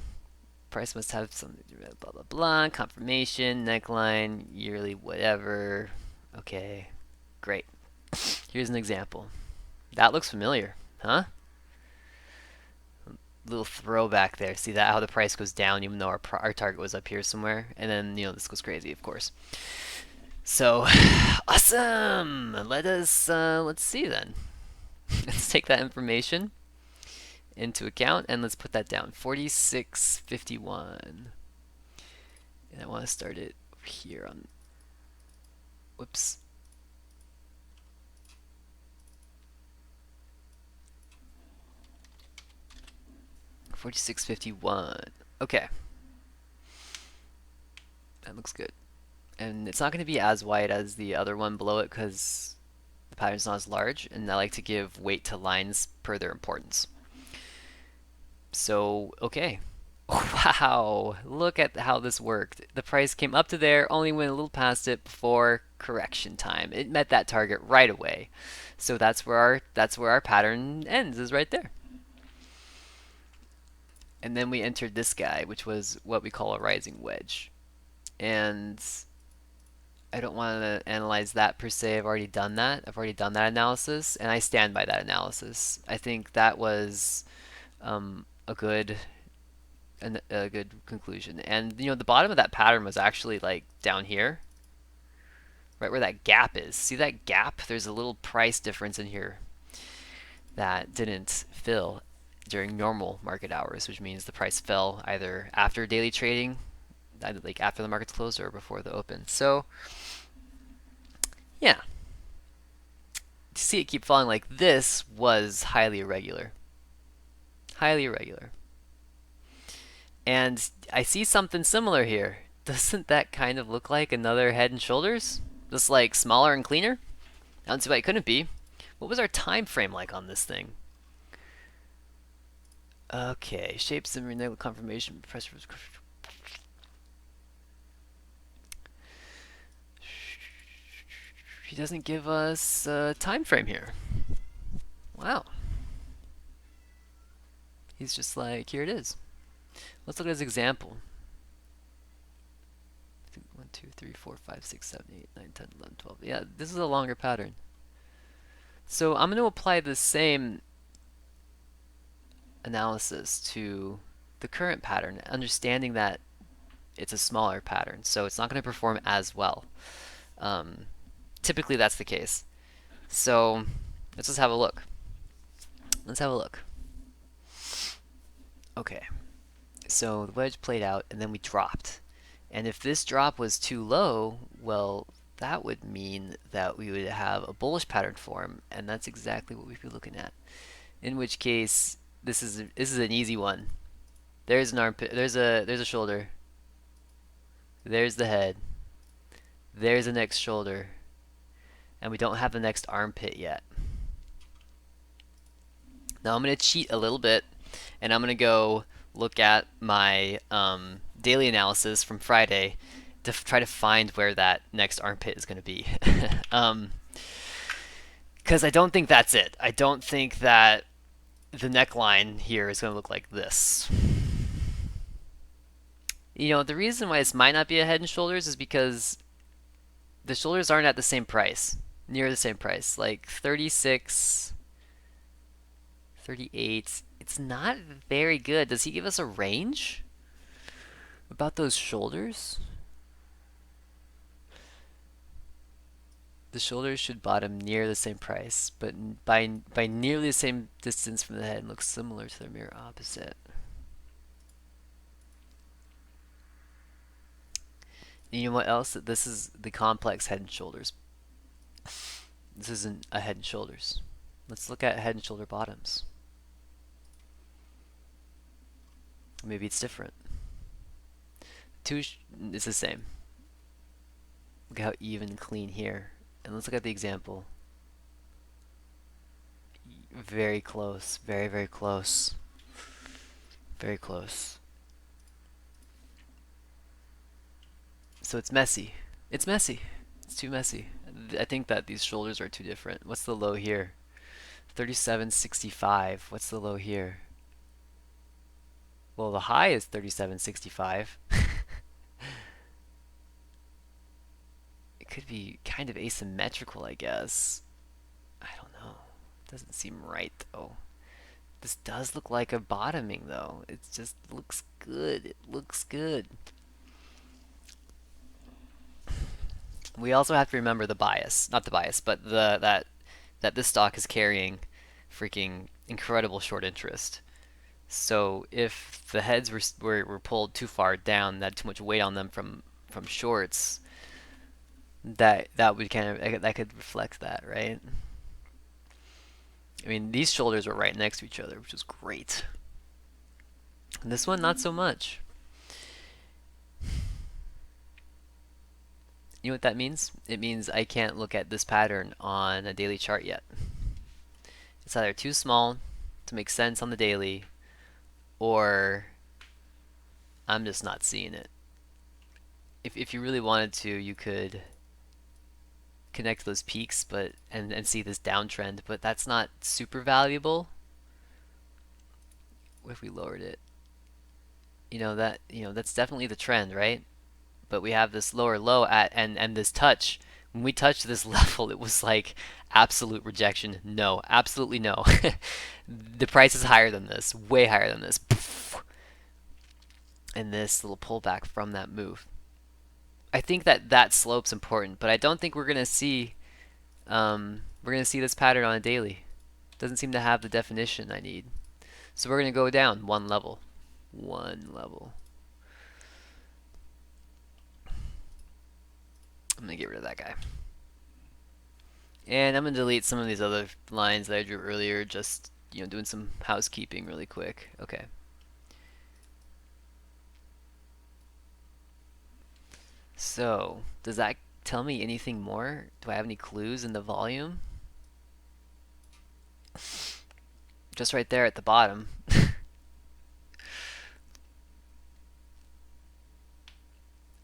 Price must have some blah blah blah, confirmation, neckline, yearly, whatever. Okay, great. Here's an example. That looks familiar, huh? Little throwback there. See that how the price goes down even though our target was up here somewhere, and then this goes crazy, of course. So awesome. Let's see then. Let's take that information into account and let's put that down. 46.51. And I want to start it over here on. Whoops. $46.51. Okay. That looks good. And it's not going to be as wide as the other one below it because the pattern's not as large, and I like to give weight to lines per their importance. So, okay. Wow, look at how this worked. The price came up to there, only went a little past it before correction time. It met that target right away. So that's where our pattern ends, is right there. And then we entered this guy, which was what we call a rising wedge. And I don't want to analyze that per se. I've already done that. I've already done that analysis, and I stand by that analysis. I think that was a good conclusion. And the bottom of that pattern was actually like down here, right where that gap is. See that gap? There's a little price difference in here that didn't fill during normal market hours, which means the price fell either after daily trading, either like after the market's closed or before the open. So yeah, to see it keep falling like this was highly irregular. Highly irregular. And I see something similar here. Doesn't that kind of look like another Head and Shoulders? Just like smaller and cleaner? I don't see why it couldn't be. What was our time frame like on this thing? Okay, shapes and renewal confirmation. Press. He doesn't give us a time frame here. Wow. He's just like, here it is. Let's look at his example. 1, 2, 3, 4, 5, 6, 7, 8, 9, 10, 11, 12. Yeah, this is a longer pattern. So I'm going to apply the same analysis to the current pattern, understanding that it's a smaller pattern, so it's not going to perform as well. Typically that's the case. So let's just have a look. Let's have a look. Okay, so the wedge played out and then we dropped. And if this drop was too low, well, that would mean that we would have a bullish pattern form, and that's exactly what we'd be looking at. In which case, this is an easy one. There's an armpit. There's a shoulder. There's the head. There's the next shoulder, and we don't have the next armpit yet. Now I'm going to cheat a little bit, and I'm going to go look at my daily analysis from Friday to try to find where that next armpit is going to be. Because I don't think that's it. I don't think that the neckline here is going to look like this. The reason why this might not be a Head and Shoulders is because the shoulders aren't at the same price. near the same price, like 36, 38. It's not very good. Does he give us a range about those shoulders? The shoulders should bottom near the same price, but by nearly the same distance from the head and looks similar to their mirror opposite. You know what else? This is the complex Head and Shoulders. This isn't a Head and Shoulders. Let's look at Head and Shoulder bottoms. Maybe it's different. It's the same. Look at how even and clean here. And let's look at the example. Very close. Very, very close. Very close. So it's messy. It's messy. It's too messy. I think that these shoulders are too different. What's the low here? 37.65. What's the low here? Well, the high is 37.65. It could be kind of asymmetrical, I guess. I don't know. Doesn't seem right, though. This does look like a bottoming, though. It just looks good. It looks good. We also have to remember the bias. Not the bias, but that this stock is carrying freaking incredible short interest. So if the heads were pulled too far down, that had too much weight on them from shorts, that would kind of that could reflect that, right? I mean, these shoulders are right next to each other, which is great. And this one, not so much. You know what that means? It means I can't look at this pattern on a daily chart yet. It's either too small to make sense on the daily, or I'm just not seeing it. If you really wanted to, you could connect those peaks and see this downtrend, but that's not super valuable. What if we lowered it? That's definitely the trend, right? But we have this lower low and this touch. When we touched this level, it was like absolute rejection. No, absolutely no. The price is higher than this, way higher than this. And this little pullback from that move. I think that slope's important, but I don't think we're gonna see this pattern on a daily. Doesn't seem to have the definition I need. So we're gonna go down one level. One level. I'm gonna get rid of that guy. And I'm gonna delete some of these other lines that I drew earlier, just doing some housekeeping really quick. Okay. So, does that tell me anything more? Do I have any clues in the volume? Just right there at the bottom.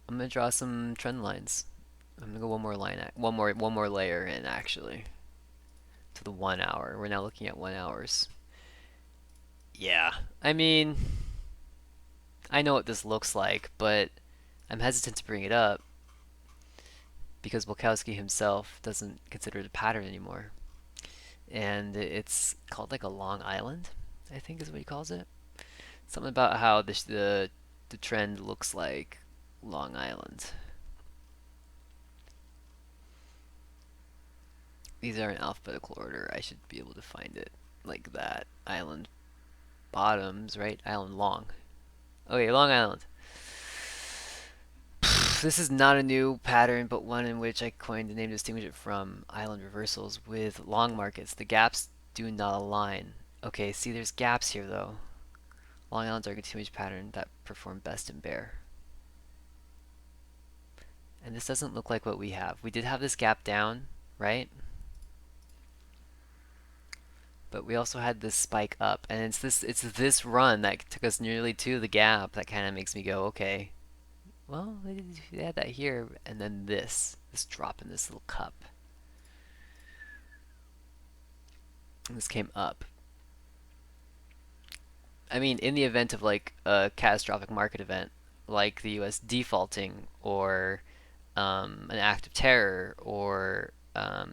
I'm gonna draw some trend lines. I'm gonna go one more line, one more layer in actually, to the 1 hour. We're now looking at 1 hours. Yeah, I mean, I know what this looks like, but I'm hesitant to bring it up because Bulkowski himself doesn't consider it a pattern anymore. And it's called like a Long Island, I think is what he calls it. Something about how the trend looks like Long Island. These are in alphabetical order. I should be able to find it like that. Island bottoms, right? Island long. Okay, Long Island. This is not a new pattern, but one in which I coined the name to distinguish it from island reversals with long markets. The gaps do not align. Okay, see there's gaps here though. Long Islands are a continuous pattern that perform best in bear. And this doesn't look like what we have. We did have this gap down, right? But we also had this spike up, and it's this run that took us nearly to the gap that kind of makes me go, okay, well, they had that here, and then this drop in this little cup. And this came up. I mean, in the event of like a catastrophic market event, like the U.S. defaulting, or an act of terror, or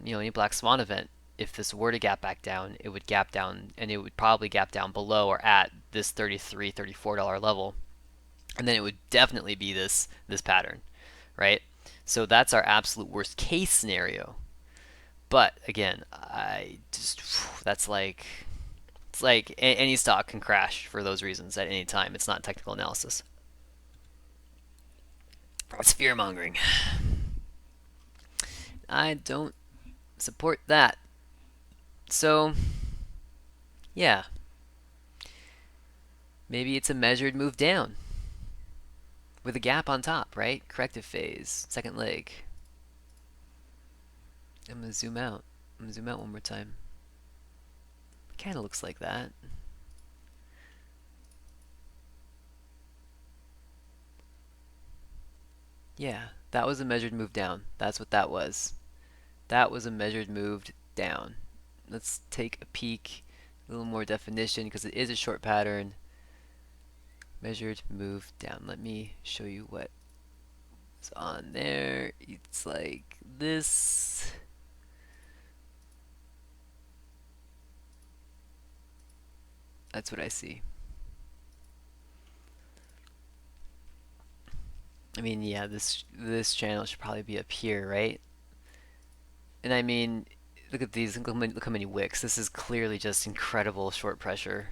any black swan event, if this were to gap back down, it would gap down, and it would probably gap down below or at this $33, $34 level, and then it would definitely be this pattern, right? So that's our absolute worst case scenario. But again, I just that's like it's like any stock can crash for those reasons at any time. It's not technical analysis. It's fear mongering. I don't support that. So, yeah, maybe it's a measured move down with a gap on top, right? Corrective phase, second leg. I'm gonna zoom out. I'm gonna zoom out one more time. Kind of looks like that. Yeah, that was a measured move down. That's what that was. That was a measured move down. Let's take a peek, a little more definition because it is a short pattern. Measured move down. Let me show you what's on there. It's like this. That's what I see. I mean, yeah, this channel should probably be up here, right? And I mean, look at these. Look how many wicks. This is clearly just incredible short pressure.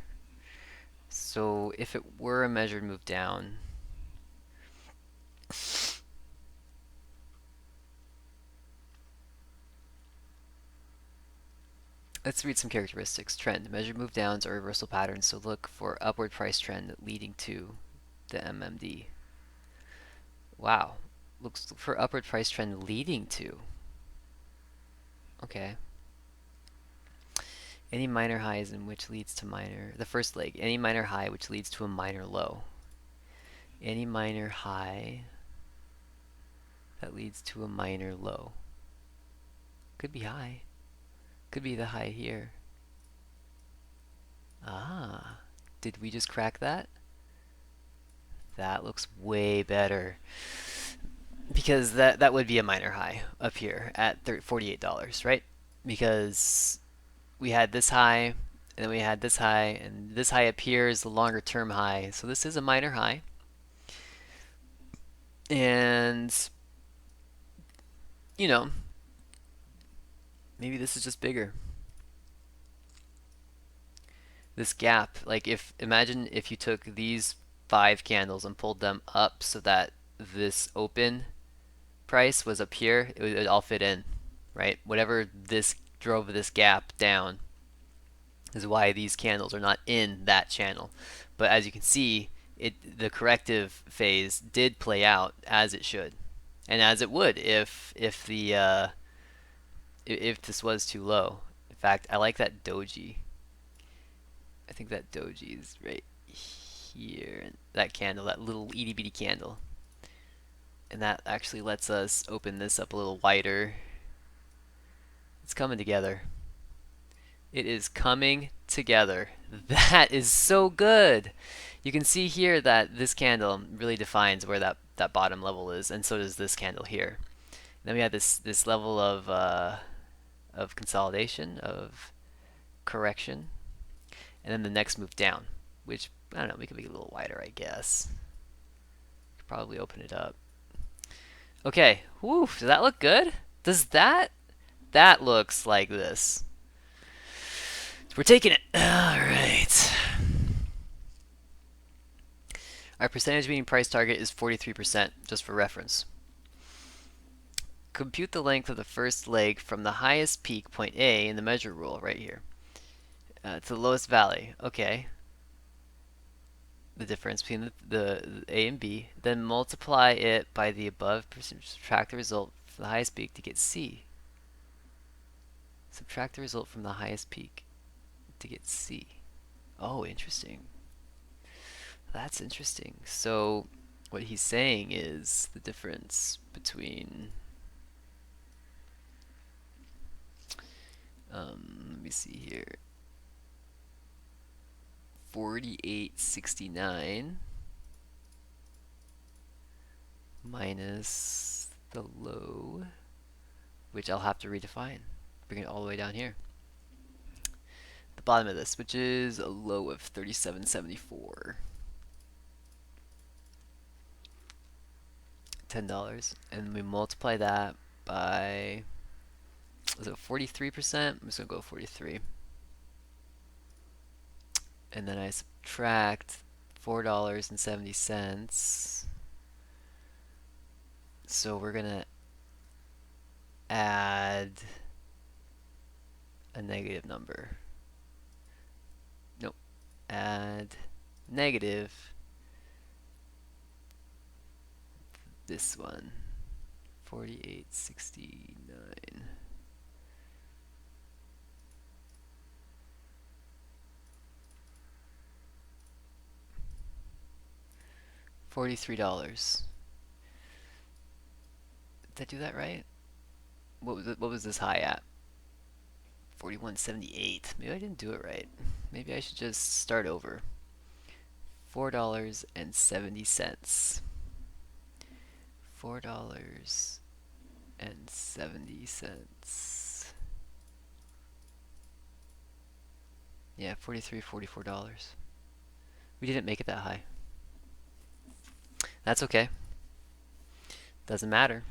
So if it were a measured move down, let's read some characteristics. Trend. Measured move downs are reversal patterns, so look for upward price trend leading to the MMD. Wow. Looks for upward price trend leading to. Okay. Any minor highs in which leads to the first leg, any minor high which leads to a minor low. Any minor high that leads to a minor low. Could be high. Could be the high here. Ah, did we just crack that? That looks way better. Because that would be a minor high up here at $48, right? Because we had this high, and then we had this high, and this high appears the longer term high. So this is a minor high. And, you know, maybe this is just bigger. This gap, like imagine if you took these 5 candles and pulled them up so that this open price was up here, it would all fit in, right? Whatever this drove this gap down is why these candles are not in that channel. But as you can see, the corrective phase did play out as it should, and as it would if this was too low. In fact, I like that doji. I think that doji is right here. That candle, that little itty bitty candle. And that actually lets us open this up a little wider. It's coming together. It is coming together. That is so good. You can see here that this candle really defines where that bottom level is, and so does this candle here. And then we have this level of consolidation, of correction, and then the next move down, which I don't know, we could make it a little wider, I guess. Could probably open it up. Okay, woo, does that look good? Does that looks like this. We're taking it. All right. Our percentage meaning price target is 43%, just for reference. Compute the length of the first leg from the highest peak, point A, in the measure rule right here, to the lowest valley. Okay. The difference between the A and B. Then multiply it by the above, subtract the result from the highest peak to get C. Subtract the result from the highest peak to get C. Oh, interesting. That's interesting. So what he's saying is the difference between let me see here, 48.69 minus the low which I'll have to redefine. Bring it all the way down here. The bottom of this, which is a low of 37.74. $10, and we multiply that by, was it 43%? I'm just gonna go 43. And then I subtract $4.70. So we're gonna add a negative number. Nope. Add negative this one. 48.69. $43. Did I do that right? What was this high at? 41.78. Maybe I didn't do it right. Maybe I should just start over. $4.70. $4.70. Yeah, $44. We didn't make it that high. That's okay. Doesn't matter.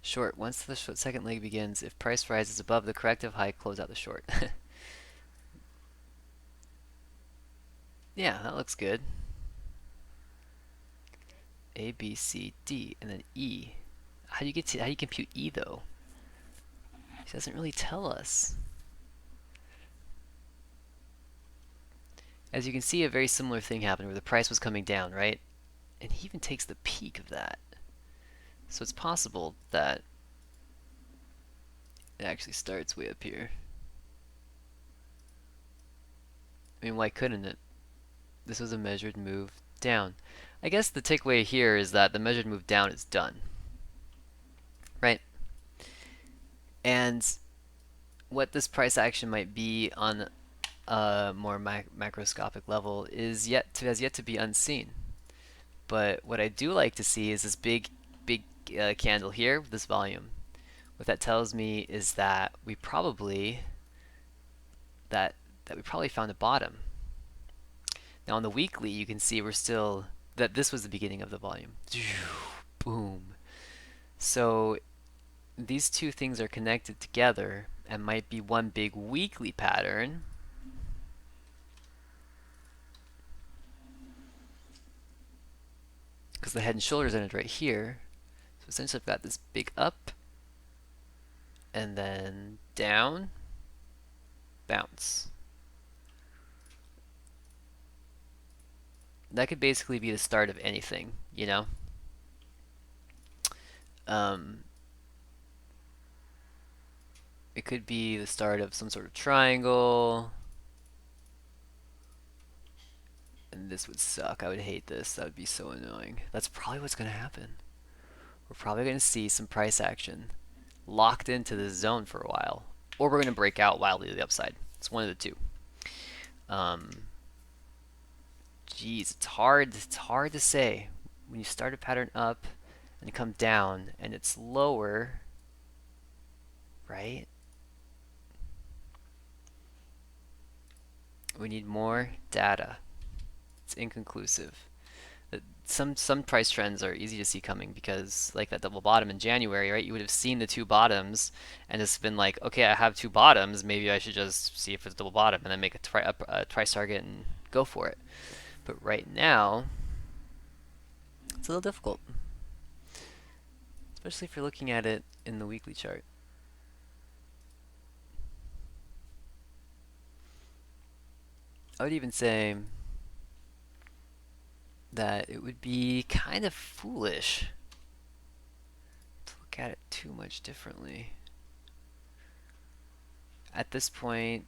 Short. Once the second leg begins, if price rises above the corrective high, close out the short. Yeah, that looks good. A, B, C, D, and then E. How do you compute E though? He doesn't really tell us. As you can see, a very similar thing happened where the price was coming down, right? And he even takes the peak of that. So it's possible that it actually starts way up here. I mean, why couldn't it? This was a measured move down. I guess the takeaway here is that the measured move down is done, right? And what this price action might be on a more macroscopic level has yet to be unseen. But what I do like to see is this big candle here with this volume. What that tells me is that we probably found a bottom. Now on the weekly, you can see that this was the beginning of the volume. Boom. So these two things are connected together and might be one big weekly pattern. Because the head and shoulders ended right here. So essentially I've got this big up and then down, bounce. That could basically be the start of anything, you know? It could be the start of some sort of triangle. And this would suck. I would hate this. That would be so annoying. That's probably what's going to happen. We're probably going to see some price action locked into this zone for a while. Or we're going to break out wildly to the upside. It's one of the two. Geez, it's hard to say. When you start a pattern up and you come down and it's lower, right? We need more data. It's inconclusive. Some price trends are easy to see coming because, like that double bottom in January, right? You would have seen the two bottoms and it's been like, okay, I have two bottoms. Maybe I should just see if it's double bottom and then make a price target and go for it. But right now, it's a little difficult, especially if you're looking at it in the weekly chart. I would even say that it would be kind of foolish to look at it too much differently. At this point,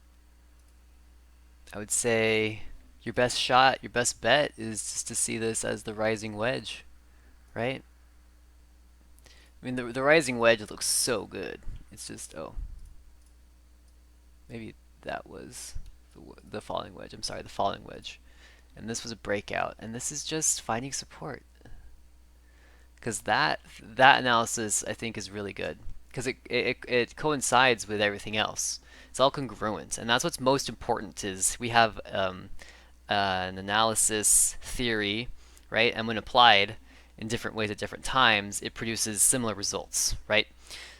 I would say your best shot, your best bet is just to see this as the rising wedge, right? I mean, the rising wedge looks so good. It's just, oh, maybe that was the falling wedge. I'm sorry, the falling wedge. And this was a breakout, and this is just finding support. because that analysis I think is really good because it coincides with everything else. It's all congruent, and that's what's most important. Is we have an analysis theory, right? And when applied in different ways at different times, it produces similar results, right?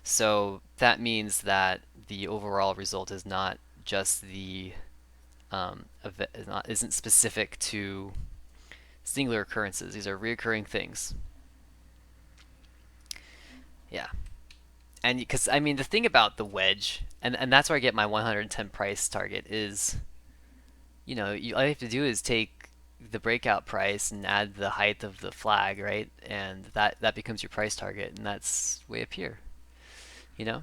So that means that the overall result is not just the isn't specific to singular occurrences. These are recurring things. Yeah. And because I mean the thing about the wedge, and that's where I get my 110 price target is, all you have to do is take the breakout price and add the height of the flag, right? And that becomes your price target, and that's way up here, you know.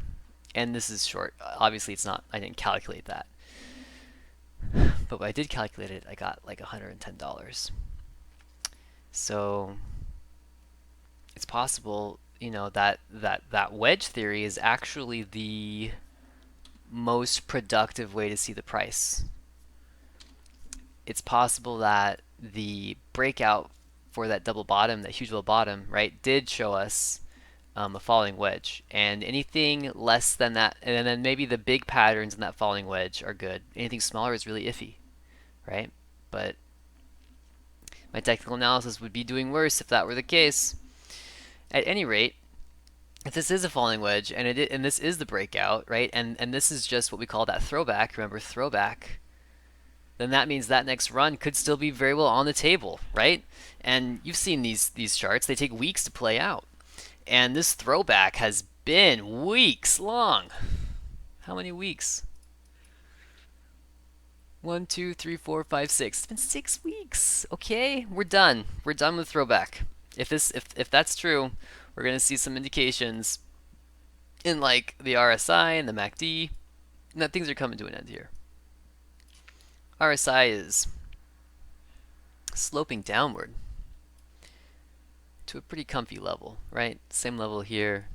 And this is short. Obviously, it's not. I didn't calculate that, but when I did calculate it, I got like $110. So it's possible, that wedge theory is actually the most productive way to see the price. It's possible that the breakout for that double bottom, that huge double bottom, right, did show us a falling wedge. And anything less than that, and then maybe the big patterns in that falling wedge are good. Anything smaller is really iffy, right? But my technical analysis would be doing worse if that were the case. At any rate, if this is a falling wedge and this is the breakout, right? And this is just what we call that throwback. Remember throwback? Then that means that next run could still be very well on the table, right? And you've seen these charts; they take weeks to play out. And this throwback has been weeks long. How many weeks? 1, 2, 3, 4, 5, 6. It's been 6 weeks. Okay, we're done. We're done with throwback. If that's true, we're gonna see some indications in like the RSI and the MACD, and that things are coming to an end here. RSI is sloping downward to a pretty comfy level, right? Same level here,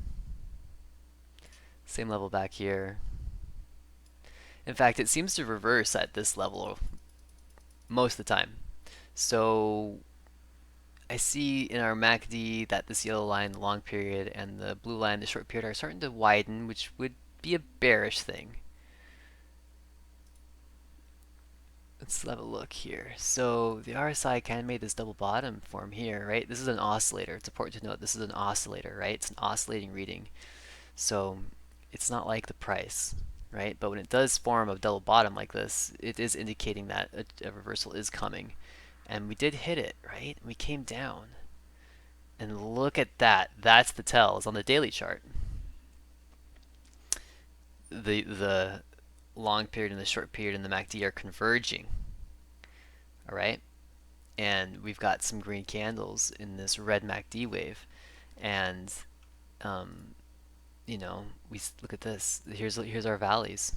same level back here. In fact, it seems to reverse at this level most of the time. So I see in our MACD that this yellow line, the long period, and the blue line, the short period, are starting to widen, which would be a bearish thing. Let's have a look here. So the RSI kind of made this double bottom form here, right? This is an oscillator. It's important to note this is an oscillator, right? It's an oscillating reading. So it's not like the price, right? But when it does form a double bottom like this, it is indicating that a reversal is coming. And we did hit it, right? We came down. And look at that. That's the tell. It's on the daily chart. The long period and the short period in the MACD are converging. All right? And we've got some green candles in this red MACD wave. And we look at this. Here's our valleys.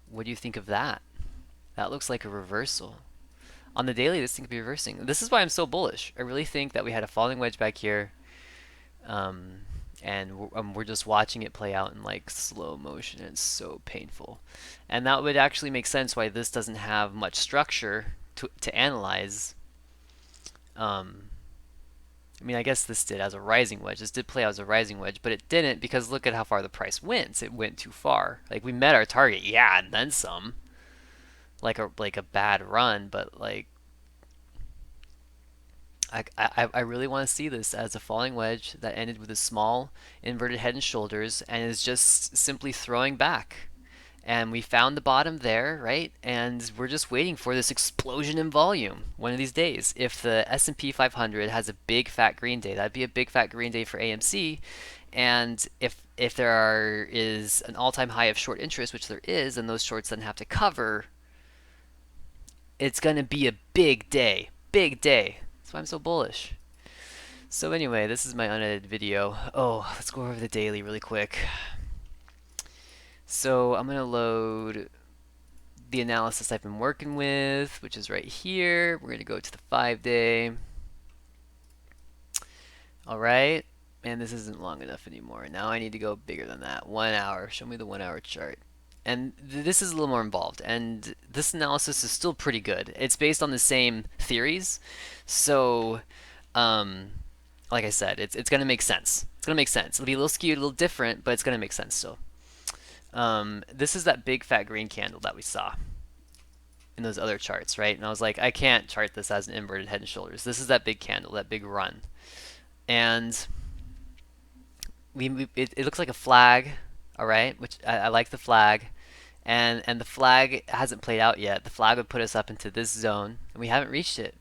What do you think of that? That looks like a reversal. On the daily, this thing could be reversing. This is why I'm so bullish. I really think that we had a falling wedge back here, and we're just watching it play out in like slow motion. And it's so painful, and that would actually make sense why this doesn't have much structure to analyze. I mean, I guess this did as a rising wedge. This did play out as a rising wedge, but it didn't because look at how far the price went. It went too far. Like we met our target, yeah, and then some. Like a bad run, but like I really want to see this as a falling wedge that ended with a small inverted head and shoulders and is just simply throwing back. And we found the bottom there, right? And we're just waiting for this explosion in volume one of these days. If the S&P 500 has a big fat green day, that'd be a big fat green day for AMC. And if there is an all-time high of short interest, which there is, and those shorts then have to cover, it's going to be a big day. Big day. That's why I'm so bullish. So anyway, this is my unedited video. Oh, let's go over the daily really quick. So I'm going to load the analysis I've been working with, which is right here. We're going to go to the 5-day. All right. And this isn't long enough anymore. Now I need to go bigger than that. 1 hour. Show me the 1 hour chart. And this is a little more involved, and this analysis is still pretty good. It's based on the same theories, so I'll like I said, it's gonna make sense. It's gonna make sense. It'll be a little skewed, a little different, but it's gonna make sense still. This is that big fat green candle that we saw in those other charts, right? And I was like, I can't chart this as an inverted head and shoulders. This is that big candle, that big run, and it looks like a flag, all right, which I like the flag, and the flag hasn't played out yet. The flag would put us up into this zone, and we haven't reached it.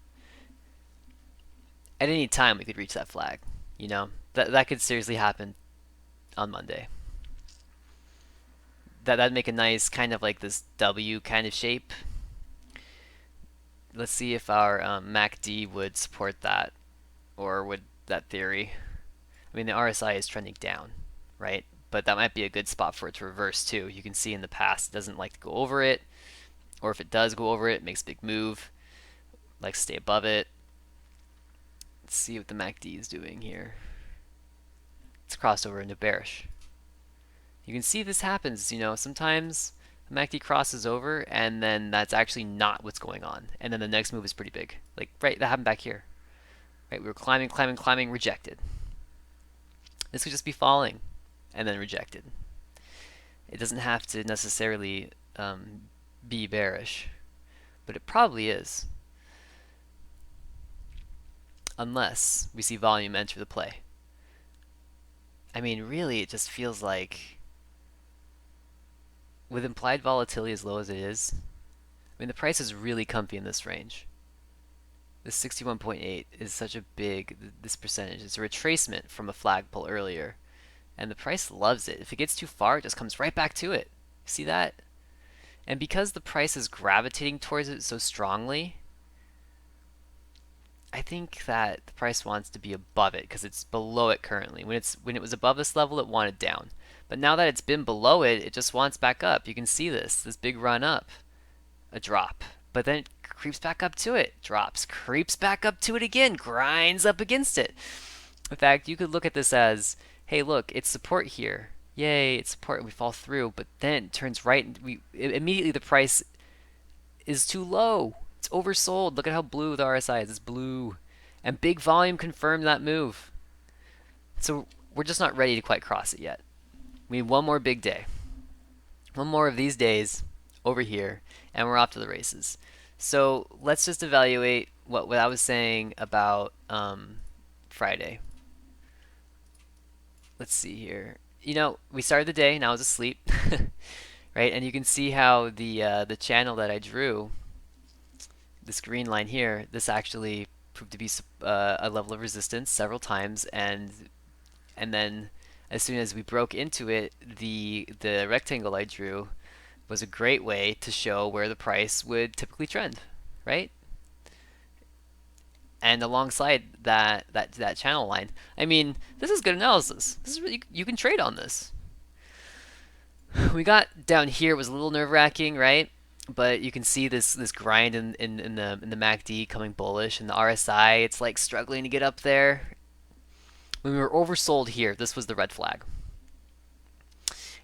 At any time, we could reach that flag. You know, that could seriously happen on Monday. That'd make a nice kind of like this W kind of shape. Let's see if our MACD would support that, or would that theory. I mean, the RSI is trending down, right? But that might be a good spot for it to reverse too. You can see in the past it doesn't like to go over it, or if it does go over it, it makes a big move, like stay above it. Let's see what the MACD is doing here. It's crossed over into bearish. You can see this happens, you know, sometimes the MACD crosses over and then that's actually not what's going on. And then the next move is pretty big. Like, right, that happened back here. Right, we were climbing, climbing, climbing, rejected. This could just be falling and then rejected. It doesn't have to necessarily be bearish, but it probably is. Unless we see volume enter the play. I mean, really, it just feels like with implied volatility as low as it is, I mean, the price is really comfy in this range. This 61.8 is such a big, this percentage. It's a retracement from a flag pull earlier. And the price loves it. If it gets too far, it just comes right back to it. See that? And because the price is gravitating towards it so strongly, I think that the price wants to be above it because it's below it currently. When it was above this level, it wanted down. But now that it's been below it, it just wants back up. You can see this big run up, a drop. But then it creeps back up to it, drops, creeps back up to it again, grinds up against it. In fact, you could look at this as, hey, look, it's support here. Yay, it's support, and we fall through, but then it turns right, and immediately the price is too low. It's oversold. Look at how blue the RSI is. It's blue. And big volume confirmed that move. So we're just not ready to quite cross it yet. We need one more big day. One more of these days over here, and we're off to the races. So let's just evaluate what I was saying about Friday. Let's see here. You know, we started the day and I was asleep, right? And you can see how the channel that I drew, this green line here, this actually proved to be a level of resistance several times, and then as soon as we broke into it, the rectangle I drew was a great way to show where the price would typically trend, right? And alongside that channel line, I mean, this is good analysis. This is really, you can trade on this. We got down here, it was a little nerve-wracking, right? But you can see this grind in the MACD coming bullish, and the RSI, it's like struggling to get up there. When we were oversold here, this was the red flag,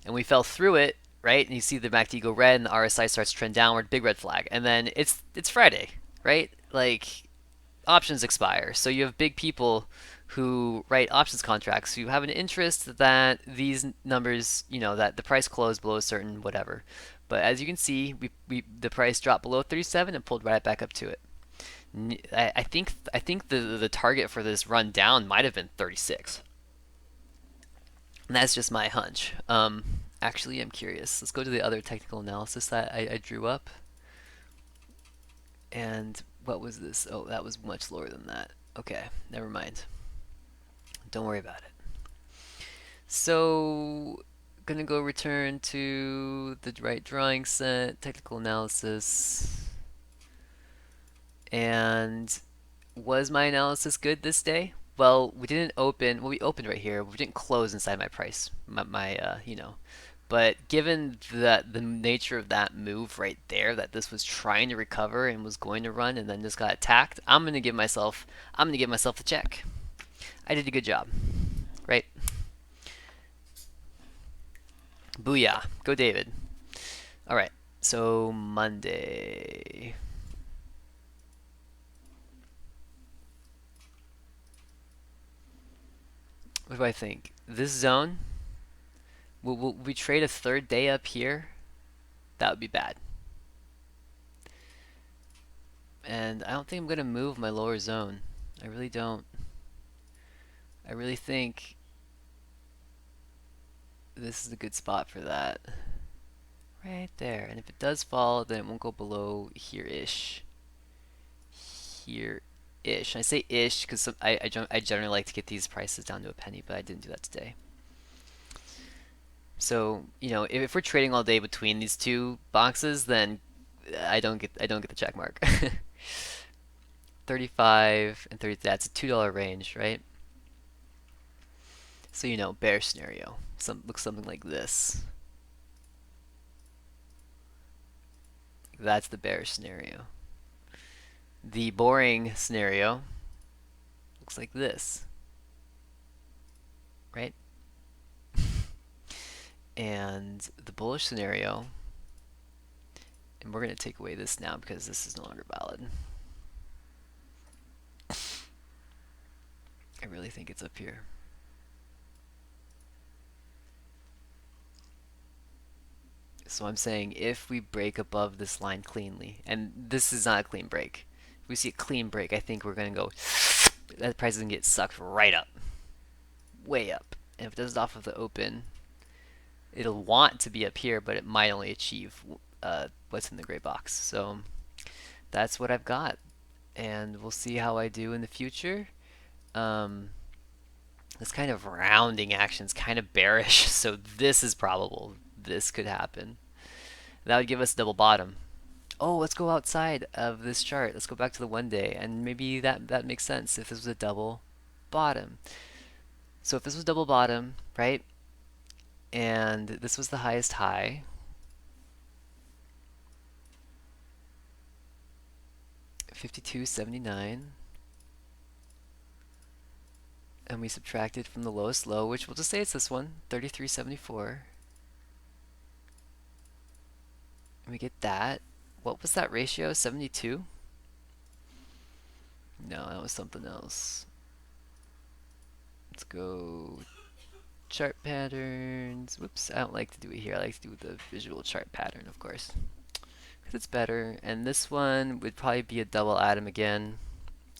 and we fell through it, right? And you see the MACD go red, and the RSI starts to trend downward, big red flag, and then it's Friday, right? Like, options expire, so you have big people who write options contracts who have an interest that these numbers, you know, that the price closed below a certain whatever. But as you can see, the price dropped below 37 and pulled right back up to it. I think the target for this run down might have been 36. And that's just my hunch. Actually, I'm curious. Let's go to the other technical analysis that I drew up. And what was this? Oh, that was much lower than that. Okay, never mind. Don't worry about it. So, gonna go return to the right drawing set, technical analysis. And was my analysis good this day? Well, we didn't open, well, we opened right here, but we didn't close inside my price, you know. But given that the nature of that move right there, that this was trying to recover and was going to run and then just got attacked, I'm gonna give myself the check. I did a good job, right? Booyah, go David. All right, so Monday. What do I think? This zone, will we trade a third day up here? That would be bad. And I don't think I'm going to move my lower zone. I really don't. I really think this is a good spot for that. Right there. And if it does fall, then it won't go below here-ish. Here-ish. I say ish because I generally like to get these prices down to a penny, but I didn't do that today. So, you know, if we're trading all day between these two boxes, then I don't get the check mark. 35 and 30, that's a $2 range, right? So, you know, bear scenario. Looks something like this. That's the bear scenario. The boring scenario looks like this, right? And the bullish scenario, and we're going to take away this now because this is no longer valid. I really think it's up here. So I'm saying if we break above this line cleanly, and this is not a clean break. If we see a clean break, I think we're going to go, that price is going to get sucked right up. Way up. And if it does it off of the open, it'll want to be up here, but it might only achieve what's in the gray box. So that's what I've got. And we'll see how I do in the future. This kind of rounding action is kind of bearish, so this is probable. This could happen. That would give us double bottom. Oh, let's go outside of this chart. Let's go back to the 1 day, and maybe that makes sense if this was a double bottom. So if this was double bottom, right, and this was the highest high, $52.79, and we subtracted from the lowest low, which we'll just say it's this one, $33.74. And we get that. What was that ratio? 72? No, that was something else. Let's go chart patterns. Whoops, I don't like to do it here. I like to do the visual chart pattern, of course, because it's better. And this one would probably be a double atom again.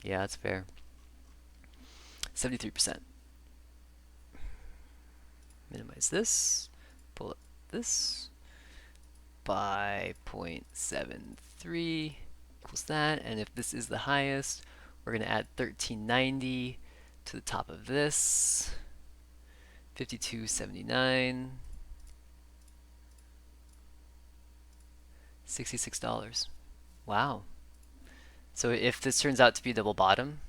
Yeah, that's fair. 73%. Minimize this. Pull up this by 0.73 equals that. And if this is the highest, we're going to add 1390 to the top of this. 52.79. $66. Wow. So if this turns out to be double bottom,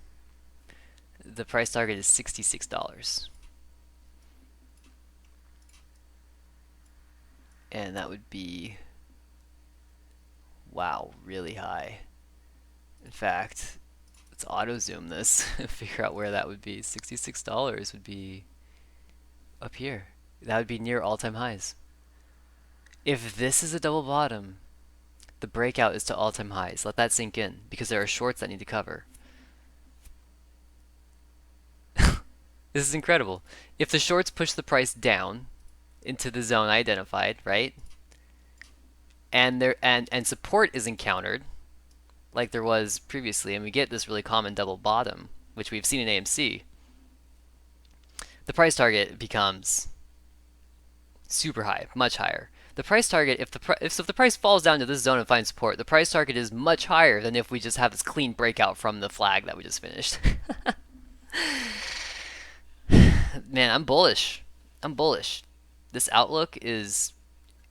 the price target is $66. And that would be, wow, really high. In fact, let's auto zoom this and figure out where that would be. $66 would be up here. That would be near all-time highs. If this is a double bottom, the breakout is to all-time highs. Let that sink in, because there are shorts that need to cover. This is incredible. If the shorts push the price down into the zone I identified, right? And support is encountered, like there was previously, and we get this really common double bottom, which we've seen in AMC, the price target becomes super high, much higher. The price target, if the price falls down to this zone and finds support, the price target is much higher than if we just have this clean breakout from the flag that we just finished. Man, I'm bullish. I'm bullish. This outlook is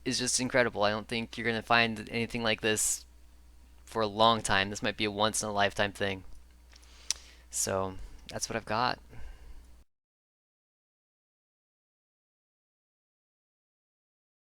just incredible. I don't think you're gonna find anything like this for a long time. This might be a once in a lifetime thing. So that's what I've got.